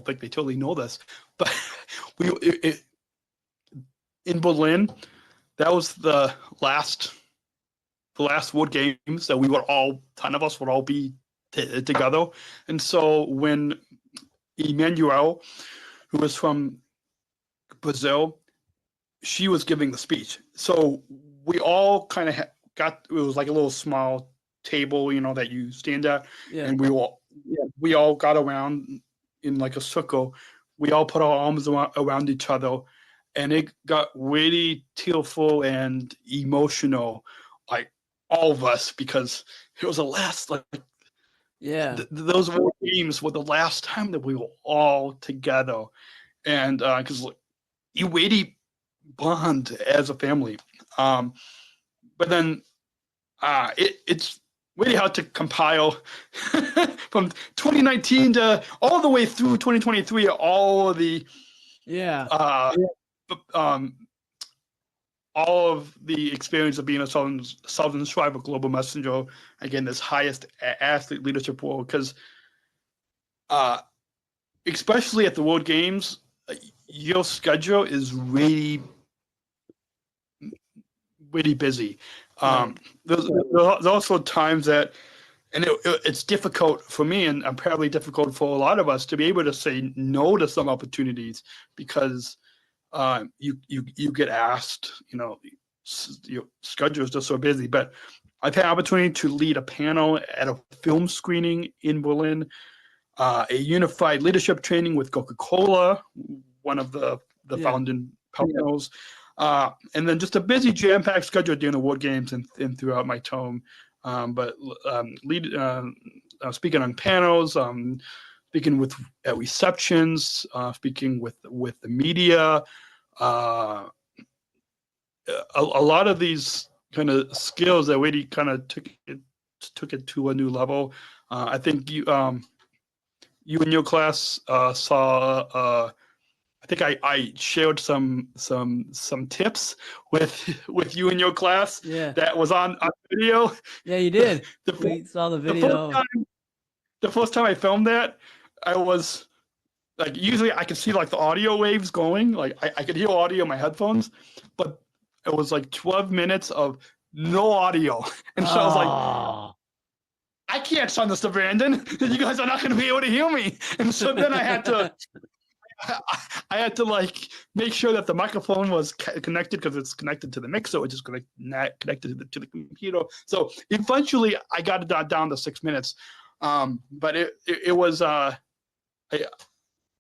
C: think they totally know this, but in Berlin, that was the last World Games that we would all, 10 of us would all be together. And so when Emmanuel, who was from Brazil, she was giving the speech. So we all kind of it was like a little small table, that you stand at,
F: Yeah.
C: and we all got around in like a circle. We all put our arms around each other, and it got really tearful and emotional, like all of us, because it was the last, like,
F: Yeah.
C: those war games were the last time that we were all together, and because you really bond as a family, but then it's really hard to compile from 2019 to all the way through 2023, all of the all of the experience of being a Southern Shriver Global Messenger, again, this highest athlete leadership role, because especially at the World Games, your schedule is really, really busy. There's also times that, and it's difficult for me, and apparently difficult for a lot of us, to be able to say no to some opportunities, because you get asked, your schedule is just so busy. But I've had opportunity to lead a panel at a film screening in Berlin, a unified leadership training with Coca-Cola, one of the founding partners, and then just a busy jam-packed schedule during the World Games and throughout my term. But speaking on panels, speaking at receptions, speaking with the media, a lot of these kind of skills that really kind of took it to a new level. I think you in your class saw. I think I shared some tips with you in your class. That was on video.
F: Yeah, you did. We saw the video.
C: The first time I filmed that, I was like, usually I could see like the audio waves going, like I could hear audio in my headphones, but it was like 12 minutes of no audio, and so I was like, I can't send this to Brandon. You guys are not going to be able to hear me, and so then I had to like make sure that the microphone was connected, because it's connected to the mixer, which is connected to the computer. So eventually I got it down to 6 minutes. But it was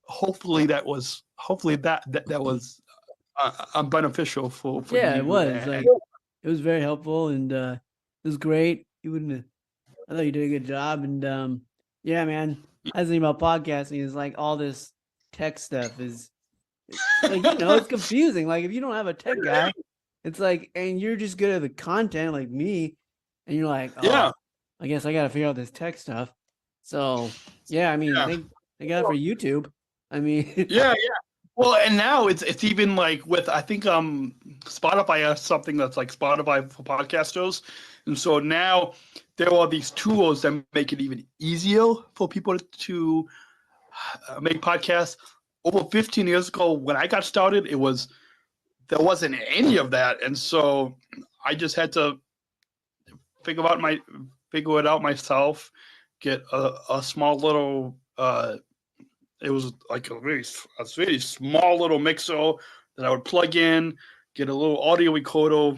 C: hopefully that was beneficial for
F: yeah,
C: you.
F: It was like, it was very helpful, and it was great. I thought you did a good job, and yeah, man. I was thinking about podcasting is like all this tech stuff is like, it's confusing. Like if you don't have a tech guy, it's like, and you're just good at the content like me, and you're like, I guess I got to figure out this tech stuff. So yeah, I mean, I think they got it for YouTube. I mean,
C: yeah. Well, and now it's even like with, I think Spotify has something that's like Spotify for podcasters, and so now there are these tools that make it even easier for people to make podcasts. Over 15 years ago, when I got started, there wasn't any of that, and so I just had to figure it out myself. Get a small little. It was like a really small little mixer that I would plug in, get a little audio recorder,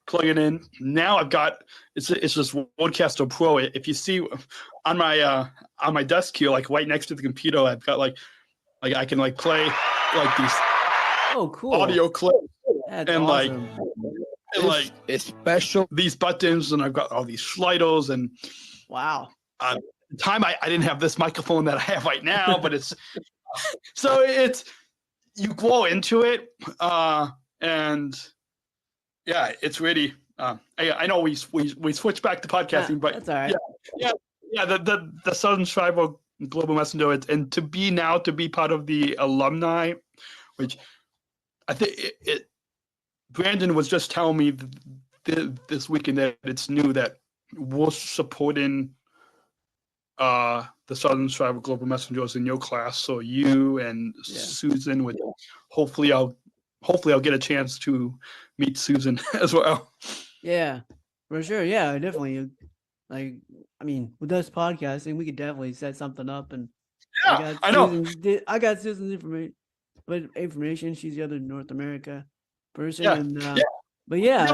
C: plug it in. Now I've got it's this Rodecaster Pro. If you see on my desk here, like right next to the computer, I've got like I can like play like these
F: cool
C: audio clips.
F: That's
C: and
F: awesome.
C: like
D: it's special,
C: these buttons, and I've got all these sliders, and
F: wow.
C: Time I didn't have this microphone that I have right now, but it's so you grow into it, and yeah, it's really I know we switched back to podcasting, but
F: that's all right.
C: Yeah, the Southern Shriver Global Messenger, and to be part of the alumni, which I think Brandon was just telling me this weekend that it's new that we're supporting the Southern Shriver Global Messengers in your class. So you and Susan would hopefully I'll get a chance to meet Susan as well.
F: Yeah, for sure. Yeah, definitely. Like, I mean, with us podcasting, we could definitely set something up. And
C: I know.
F: I got Susan's information. She's the other North America person. But yeah,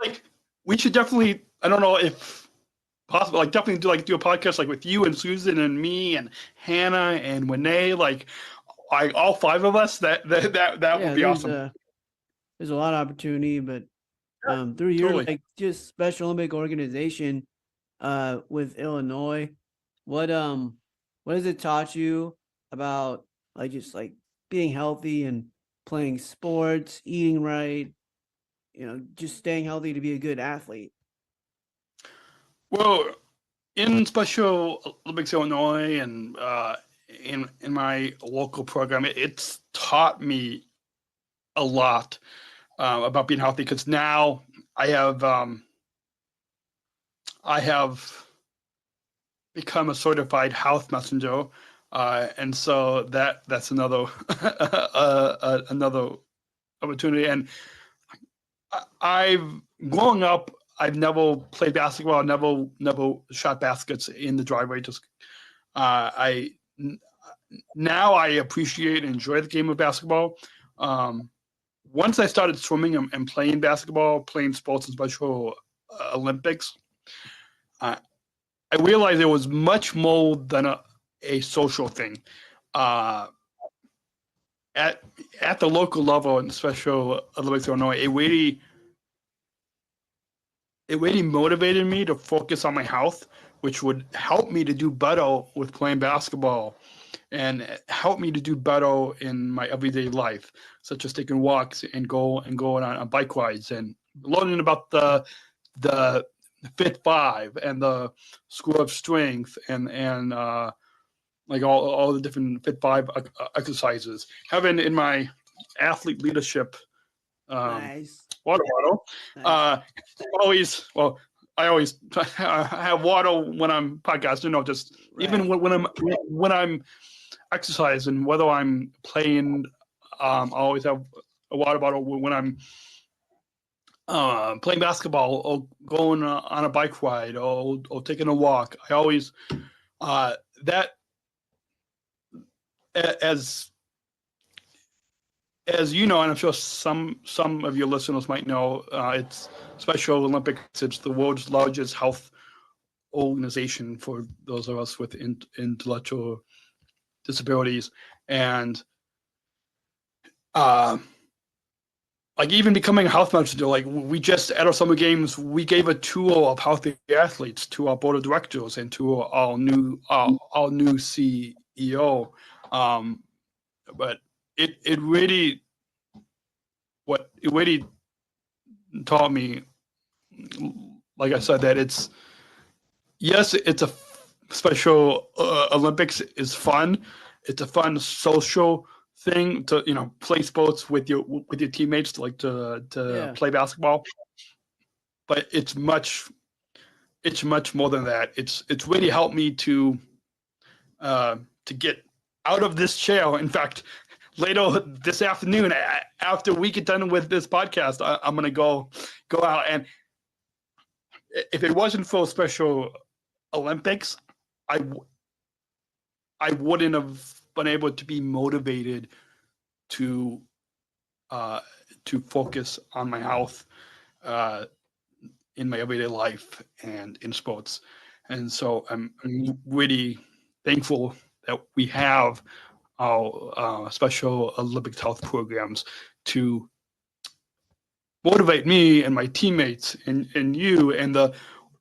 C: like we should definitely. I don't know if possible. Like definitely do a podcast like with you and Susan and me and Hannah and Renee, like all five of us. That would be awesome.
F: There's a lot of opportunity, but through your
C: totally.
F: like just Special Olympic organization with Illinois, what has it taught you about like just like being healthy and playing sports, eating right, just staying healthy to be a good athlete?
C: Well, in Special Olympics Illinois and in my local program, it's taught me a lot about being healthy, because now I have become a certified health messenger, and so that's another another opportunity. And growing up, I've never played basketball, never shot baskets in the driveway. Just now I appreciate and enjoy the game of basketball. Once I started swimming and playing basketball, playing sports in Special Olympics, I realized it was much more than a social thing. At the local level in Special Olympics Illinois, it really motivated me to focus on my health, which would help me to do better with playing basketball and help me to do better in my everyday life, such as taking walks and going on bike rides and learning about the Fit 5 and the School of Strength and like all the different Fit 5 exercises. Having in my athlete leadership
F: Nice.
C: water bottle.
F: Nice.
C: I always have water when I'm podcasting. Just
F: Right.
C: even when I'm exercising, whether I'm playing, I always have a water bottle when I'm playing basketball or going on a bike ride or taking a walk. I always that as you know, and I'm sure some of your listeners might know, it's Special Olympics. It's the world's largest health organization for those of us with intellectual disabilities, and like even becoming a health messenger. Like we just at our summer games, we gave a tour of healthy athletes to our board of directors and to our new CEO. But it really taught me, like I said, that it's a Special Olympics is fun. It's a fun social thing to play sports with your teammates, to play basketball. But it's much more than that. It's really helped me to get out of this chair. In fact, later this afternoon, after we get done with this podcast, I'm gonna go out, and if it wasn't for Special Olympics, I wouldn't have been able to be motivated to focus on my health in my everyday life and in sports. And so I'm really thankful that we have our Special Olympics health programs to motivate me and my teammates and you and the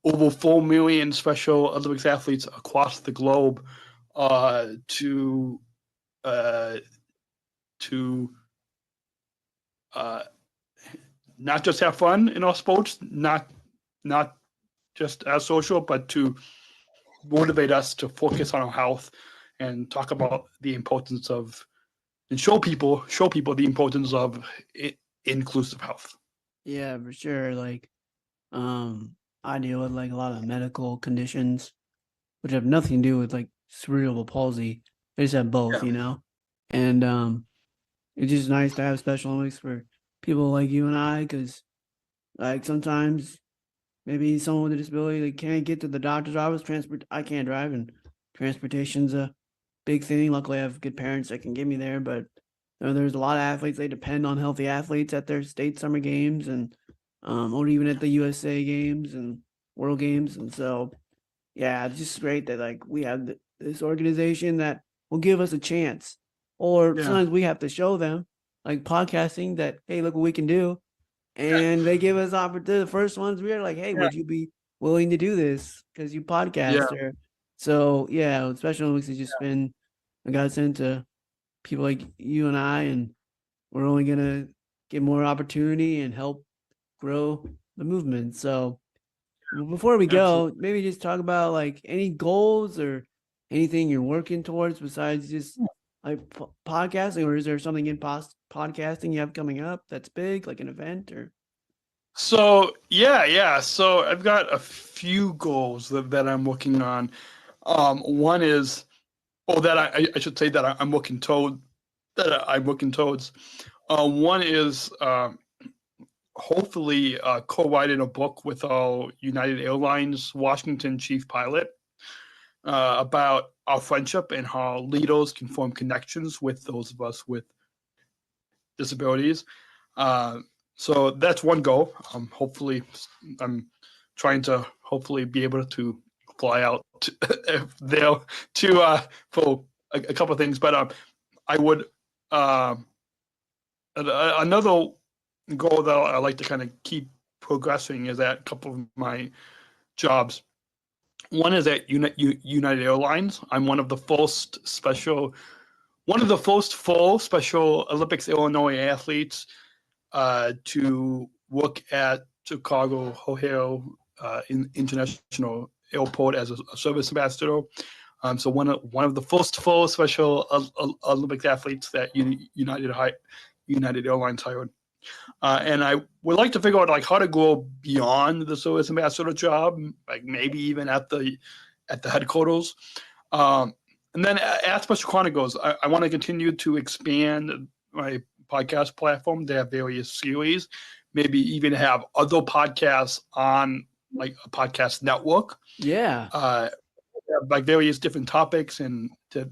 C: over 4 million Special Olympics athletes across the globe to not just have fun in our sports, not just as social, but to motivate us to focus on our health and talk about the importance of, and show people the importance of inclusive health.
F: Yeah, for sure. Like, I deal with like a lot of medical conditions, which have nothing to do with like cerebral palsy. I just have both, and it's just nice to have Special Olympics for people like you and I, because like sometimes maybe someone with a disability, they can't get to the doctor's office. I can't drive, and transportation's a big thing. Luckily, I have good parents that can get me there, but there's a lot of athletes, they depend on healthy athletes at their state summer games and or even at the USA games and World Games. And so yeah, it's just great that like we have this organization that will give us a chance, or
C: Yeah.
F: sometimes we have to show them, like podcasting, that hey, look what we can do, and they give us opportunity. The first ones we are like, hey,
C: Yeah.
F: would you be willing to do this because you podcast? Or so yeah, Special Olympics has just been a godsend to people like you and I, and we're only gonna get more opportunity and help grow the movement. So before we go, maybe just talk about like any goals or anything you're working towards besides just like podcasting, or is there something in podcasting you have coming up that's big, like an event or?
C: So yeah. So I've got a few goals that I'm working on. One is, that I should say that I'm working toward. That I'm working towards. One is hopefully co-writing a book with our United Airlines Washington chief pilot about our friendship and how leaders can form connections with those of us with disabilities. So that's one goal. Hopefully, I'm trying to hopefully be able to fly out there to for a couple of things. But I would another goal that I like to kind of keep progressing is at a couple of my jobs. One is at United Airlines. I'm one of the first full Special Olympics Illinois athletes to work at Chicago O'Hare International Airport as a service ambassador. So one of the first full Special Olympics athletes that United Airlines hired. And I would like to figure out like how to go beyond the service ambassador job, like maybe even at the headquarters. And then at Special Chronicles, I want to continue to expand my podcast platform. They have various series, maybe even have other podcasts on like a podcast network.
F: Yeah.
C: Like various different topics, and the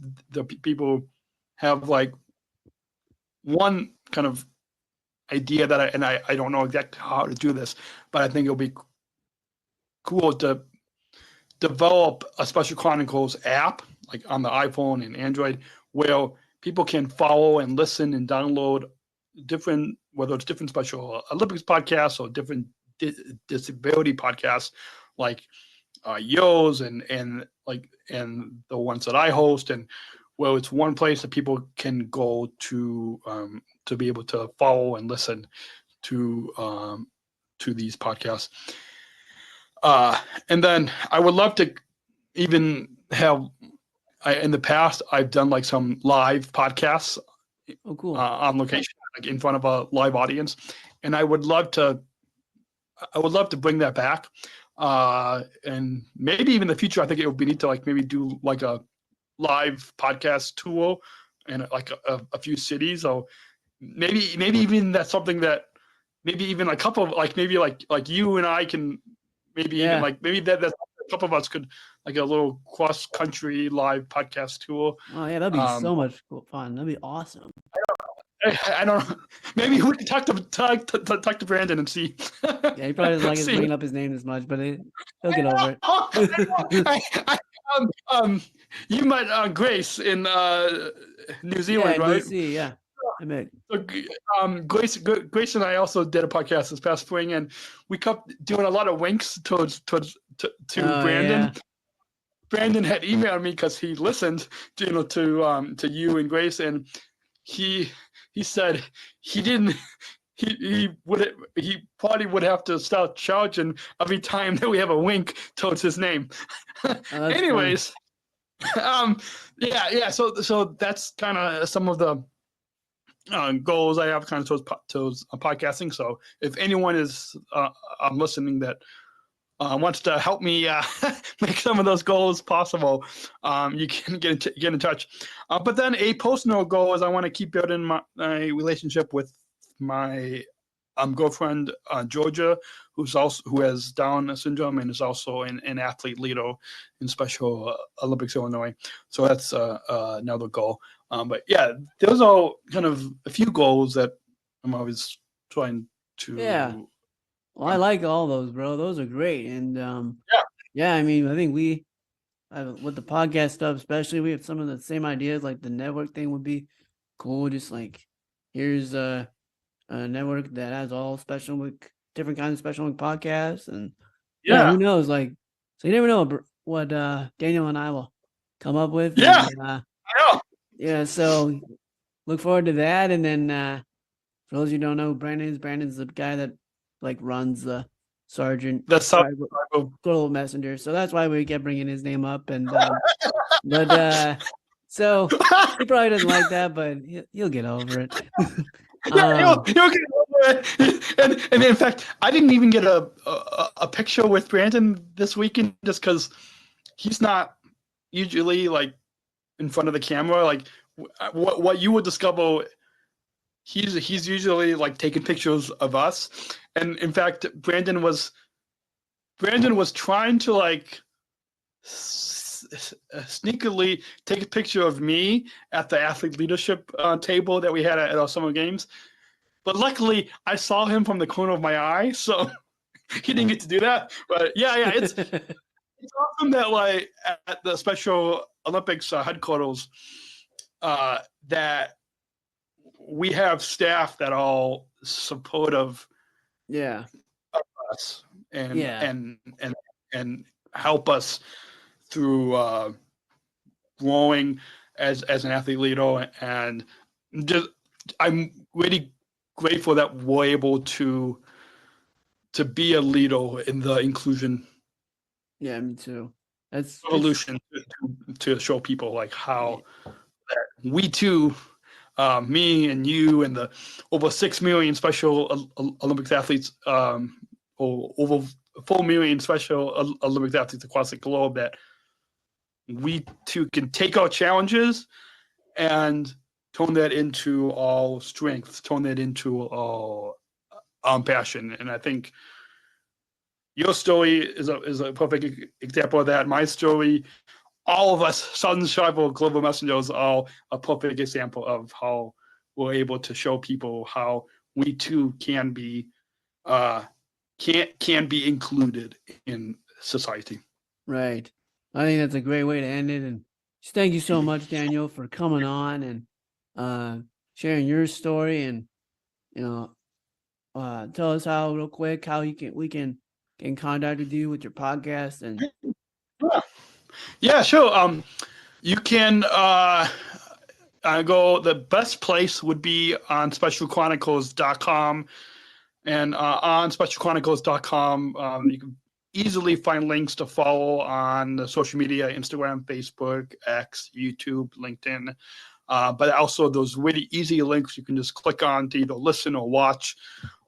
C: people have like one kind of idea that I don't know exactly how to do this, but I think it'll be cool to develop a Special Chronicles app like on the iPhone and Android where people can follow and listen and download different, whether it's different Special Olympics podcasts or different disability podcasts like yours and the ones that I host, and well, it's one place that people can go to be able to follow and listen to these podcasts. And then I would love to even have. In the past, I've done like some live podcasts on location, like in front of a live audience, and I would love to bring that back. And maybe even in the future, I think it would be neat to like maybe do like a live podcast tour in like a few cities, or maybe even that's something that maybe even a couple of like maybe like you and I can maybe even like maybe that's a couple of us could like a little cross country live podcast tour.
F: Oh yeah, that'd be so much fun. That'd be awesome.
C: I don't know. Maybe we can talk to Brandon and see.
F: Yeah, he probably doesn't like us bringing up his name as much, but he'll get over
C: it. You met Grace in New Zealand, right?
F: DC, yeah. I met.
C: So, Grace and I also did a podcast this past spring, and we kept doing a lot of winks to Brandon.
F: Yeah.
C: Brandon had emailed me because he listened, to you and Grace, and he said he didn't. He probably would have to start charging every time that we have a wink towards his name. Anyways, yeah. So that's kind of some of the goals I have kind of towards podcasting. So if anyone is listening that wants to help me make some of those goals possible, you can get in touch. But then a personal goal is I want to keep building my relationship with my girlfriend Georgia, who has Down syndrome and is also an athlete leader in Special Olympics Illinois. So that's another goal. But yeah, those are kind of a few goals that I'm always trying to.
F: Yeah. Well, I like all those, bro. Those are great. And yeah, I mean, I think we with the podcast stuff, especially, we have some of the same ideas. Like the network thing would be cool. Just like here's a network that has all special week, different kinds of special week podcasts, and who knows? Like, so you never know what Daniel and I will come up with.
C: Yeah,
F: and,
C: I know.
F: Yeah, so look forward to that. And then for those of you who don't know, Brandon's the guy that like runs the Sargent Global Messenger. So that's why we kept bringing his name up. And so he probably doesn't like that, but he'll get over it.
C: He'll get over it. And in fact, I didn't even get a picture with Brandon this weekend just because he's not usually like in front of the camera. Like what you would discover, he's usually like taking pictures of us. And in fact, Brandon was trying to like sneakily take a picture of me at the athlete leadership table that we had at our summer games. But luckily, I saw him from the corner of my eye, so he didn't get to do that. But yeah, it's awesome that like at the Special Olympics headquarters, that we have staff that are all supportive.
F: Yeah.
C: Of us and help us through growing as an athlete leader, and just I'm really grateful that we're able to be a leader in the inclusion.
F: Yeah, me too. That's
C: evolution to show people like how that we too, me and you and the over 6 million Special Olympics athletes, or over 4 million Special Olympics athletes across the globe, that we too can take our challenges and turn that into our strength, turn that into our passion. And I think your story is a perfect example of that. My story, all of us Sons Shriver Global Messengers are a perfect example of how we're able to show people how we too can be included in society.
F: Right. I think that's a great way to end it. And just thank you so much, Daniel, for coming on and sharing your story, and tell us real quick how we can get in contact with you with your podcast. And
C: yeah, sure. You can go. The best place would be on specialchronicles.com, and on specialchronicles.com, you can easily find links to follow on the social media: Instagram, Facebook, X, YouTube, LinkedIn. But also those really easy links you can just click on to either listen or watch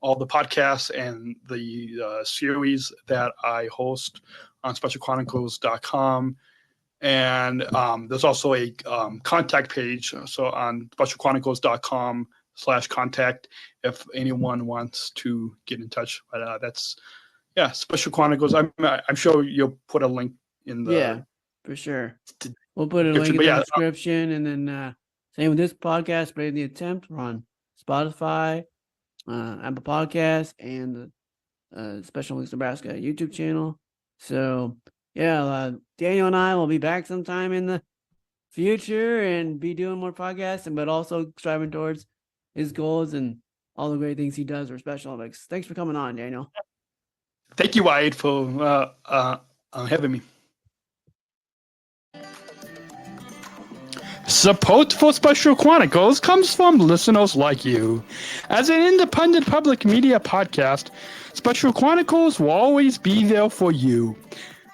C: all the podcasts and the series that I host on specialchronicles.com. And there's also a contact page. So on specialchronicles.com/contact, if anyone wants to get in touch. But that's, Special Chronicles. I'm sure you'll put a link in the.
F: Yeah, for sure. We'll put a link in the description. And then same with this podcast, Brave the Attempt. We're on Spotify, Apple Podcasts, and the Special Olympics Nebraska YouTube channel. So, Daniel and I will be back sometime in the future and be doing more podcasts, but also striving towards his goals and all the great things he does for Special Olympics. Thanks for coming on, Daniel.
C: Thank you, Wyatt, for having me. Support for Special Chronicles comes from listeners like you. As an independent public media podcast, Special Chronicles will always be there for you.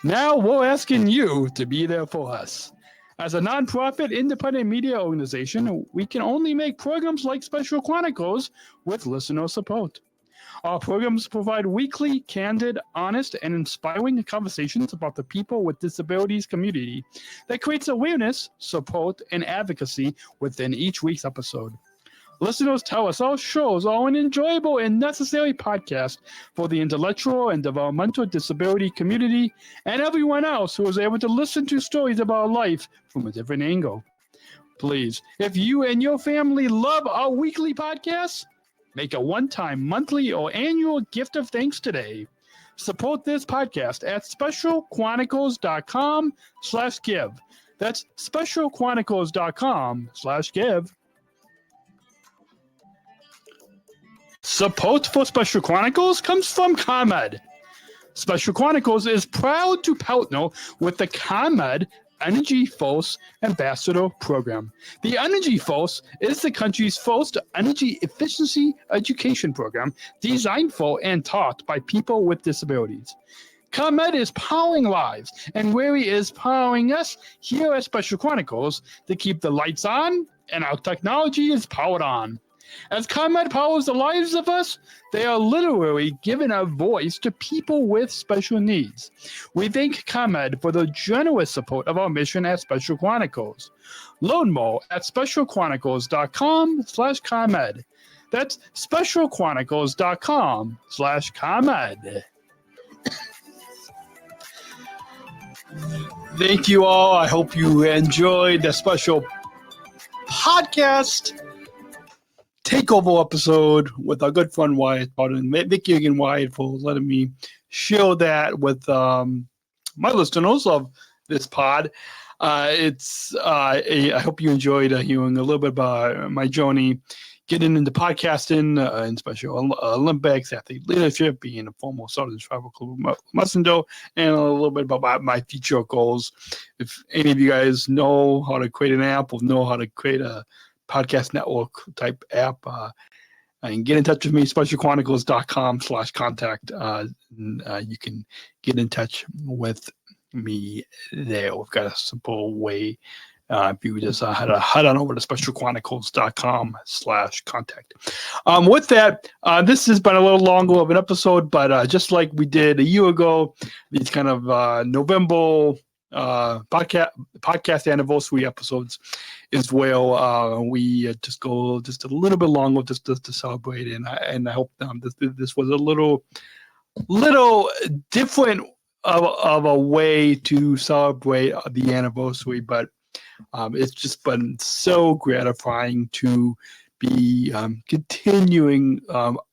C: Now we're asking you to be there for us. As a nonprofit independent media organization, we can only make programs like Special Chronicles with listener support. Our programs provide weekly, candid, honest, and inspiring conversations about the people with disabilities community that creates awareness, support, and advocacy within each week's episode. Listeners tell us our shows are an enjoyable and necessary podcast for the intellectual and developmental disability community and everyone else who is able to listen to stories about life from a different angle. Please, if you and your family love our weekly podcasts, make a one-time, monthly, or annual gift of thanks today. support this podcast at specialchronicles.com/give. That's specialchronicles.com/give. Support for Special Chronicles comes from ComEd. Special Chronicles is proud to partner with the ComEd Energy Force Ambassador Program. The Energy Force is the country's first energy efficiency education program designed for and taught by people with disabilities. ComEd is powering lives, and Wary is powering us here at Special Chronicles to keep the lights on and our technology is powered on. As ComEd powers the lives of us, they are literally giving a voice to people with special needs. We thank ComEd for the generous support of our mission at Special Chronicles. Learn more at specialchronicles.com/ComEd. That's specialchronicles.com/ComEd. Thank you all. I hope you enjoyed the special podcast takeover episode with our good friend Wyatt Spalding. Thank you again, Wyatt, for letting me share that with my listeners of this pod. I hope you enjoyed hearing a little bit about my journey getting into podcasting and Special Olympics, athlete leadership, being a former Sargent Shriver Club messenger, and a little bit about my future goals. If any of you guys know how to create an app or know how to create a podcast network type app, and get in touch with me, specialchronicles.com/contact. You can get in touch with me there. We've got a simple way. If you just head on over to specialchronicles.com/contact. With that, this has been a little longer of an episode, but just like we did a year ago, these kind of November podcast anniversary episodes is where we just go just a little bit longer just to celebrate, and I hope this was a little different of a way to celebrate the anniversary, but it's just been so gratifying to be continuing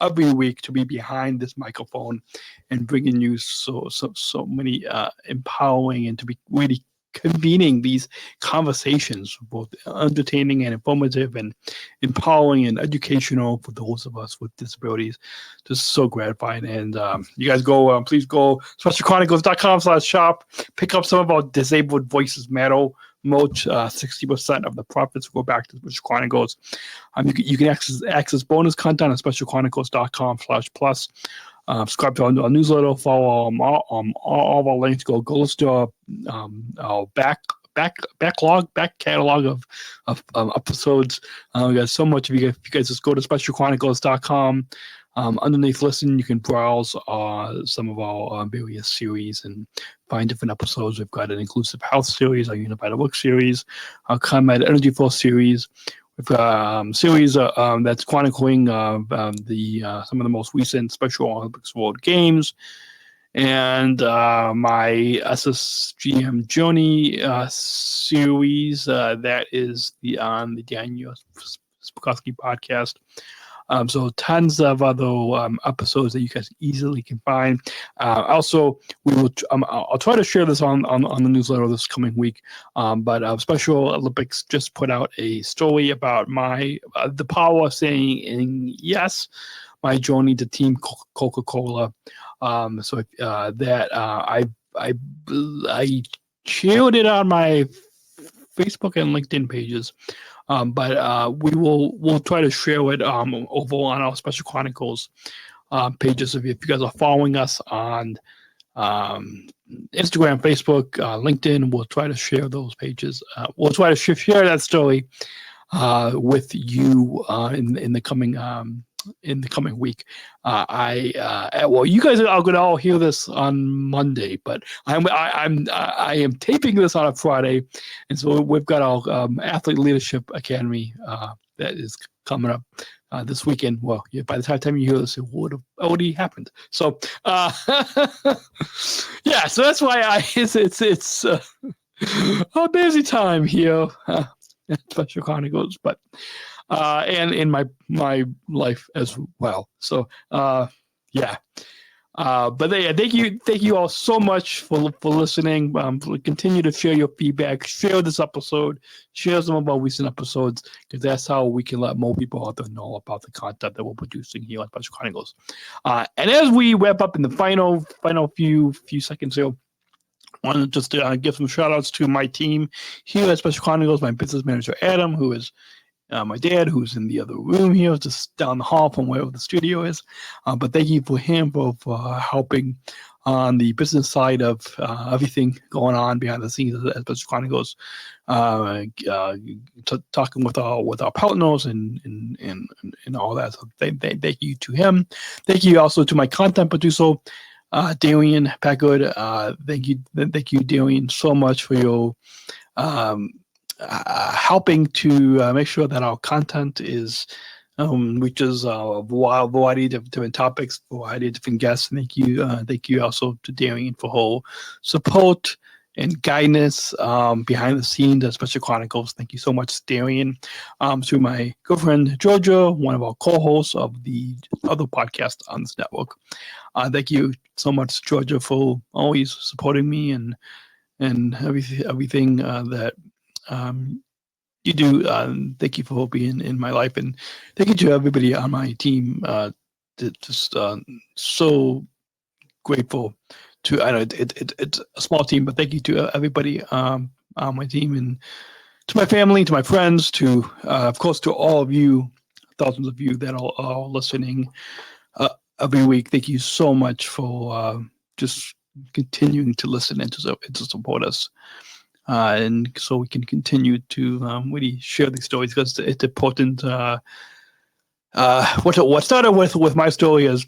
C: every week to be behind this microphone and bringing you so many empowering and to be really convening these conversations, both entertaining and informative and empowering and educational for those of us with disabilities. Just so gratifying. And you guys please go specialchronicles.com/shop, pick up some of our Disabled Voices Matter merch. 60% of the profits will go back to Special Chronicles. You can access bonus content on specialchronicles.com/plus. Subscribe to our newsletter, follow all of our links. Go listen to our back catalog of episodes. We got so much. If you guys just go to specialchronicles.com. Underneath listen, you can browse some of our various series and find different episodes. We've got an Inclusive Health series, our Unified Work series, our ComEd Energy Force series. We've got series that's chronicling some of the most recent Special Olympics World Games, and my SSGM Journey series that is on the Daniel Smrokowski podcast. So tons of other episodes that you guys easily can find. Also, we will. I'll try to share this on the newsletter this coming week. But Special Olympics just put out a story about the power of saying yes, my journey to Team Coca-Cola. So that I shared it on my Facebook and LinkedIn pages. But we'll try to share it over on our Special Chronicles pages. So if you guys are following us on Instagram, Facebook, LinkedIn, we'll try to share those pages. We'll try to share that story with you in the coming week. Well, you guys are going to all hear this on Monday, but I am taping this on a Friday, and so we've got our Athlete Leadership Academy that is coming up this weekend. Well, by the time you hear this, it would have already happened. So, yeah, so that's why it's a busy time here at Special Chronicles, but. And in my life as well. So, yeah. But yeah, thank you all so much for listening. Continue to share your feedback, share this episode, share some of our recent episodes, because that's how we can let more people out there know about the content that we're producing here on Special Chronicles. And as we wrap up in the final few seconds here, I want to just give some shout outs to my team here at Special Chronicles, my business manager Adam, who is my dad, who's in the other room here, just down the hall from wherever the studio is. But thank you for him for helping on the business side of everything going on behind the scenes at Special Chronicles, talking with our partners and all that. So thank you to him. Thank you also to my content producer, Darian Packard. Thank you, Darian, so much for your helping to make sure that our content is reaches a variety of different topics, variety of different guests. Thank you also to Darian for her support and guidance behind the scenes at Special Chronicles. Thank you so much, Darian. To my girlfriend Georgia, one of our co-hosts of the other podcast on this network. Thank you so much, Georgia, for always supporting me and everything that you do. Thank you for being in my life, and thank you to everybody on my team. Just so grateful to. I know it's a small team, but thank you to everybody on my team, and to my family, to my friends, to of course to all of you, thousands of you that are listening every week. Thank you so much for just continuing to listen and to support us. And so we can continue to really share these stories, because it's important. What started with my story has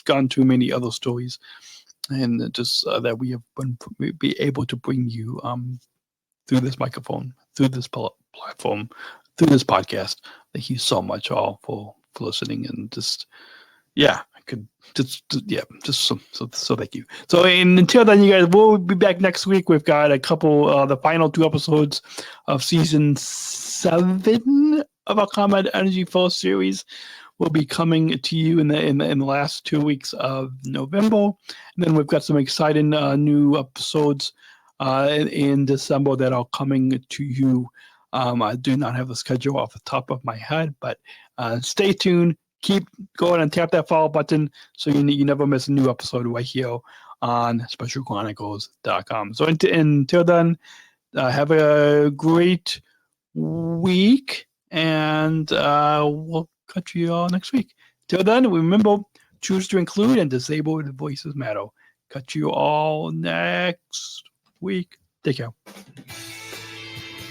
C: gone to many other stories, and just that we have be able to bring you through this microphone, through this platform, through this podcast. Thank you so much all for listening, and just so thank you. So until then, you guys, we'll be back next week. We've got a couple the final 2 episodes of season 7 of our Combat Energy Fall series will be coming to you in the last 2 weeks of November. And then we've got some exciting new episodes in December that are coming to you. I do not have the schedule off the top of my head, but stay tuned. Keep going and tap that follow button so you never miss a new episode right here on SpecialChronicles.com. So until then, have a great week, and we'll catch you all next week. Till then, remember, choose to include and disable the voices matter. Catch you all next week. Take care.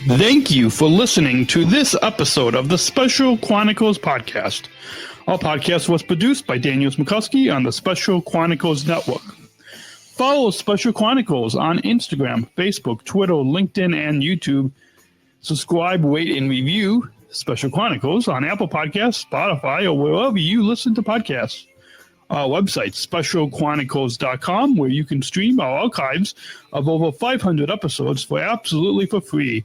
C: Thank you for listening to this episode of the Special Chronicles Podcast. Our podcast was produced by Daniel Smrokowski on the Special Chronicles Network. Follow Special Chronicles on Instagram, Facebook, Twitter, LinkedIn, and YouTube. Subscribe, rate, and review Special Chronicles on Apple Podcasts, Spotify, or wherever you listen to podcasts. Our website, SpecialChronicles.com, where you can stream our archives of over 500 episodes for free.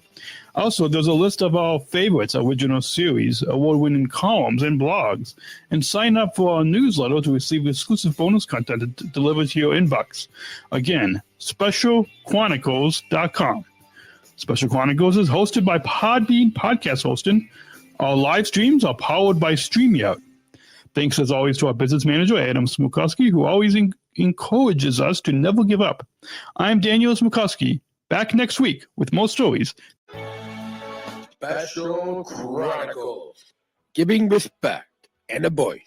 C: Also, there's a list of our favorites, original series, award-winning columns, and blogs. And sign up for our newsletter to receive exclusive bonus content delivered to your inbox. Again, SpecialChronicles.com. Special Chronicles is hosted by Podbean Podcast Hosting. Our live streams are powered by StreamYard. Thanks, as always, to our business manager, Adam Smrokowski, who always encourages us to never give up. I'm Daniel Smrokowski, back next week with more stories.
D: Special Chronicles, giving respect and a voice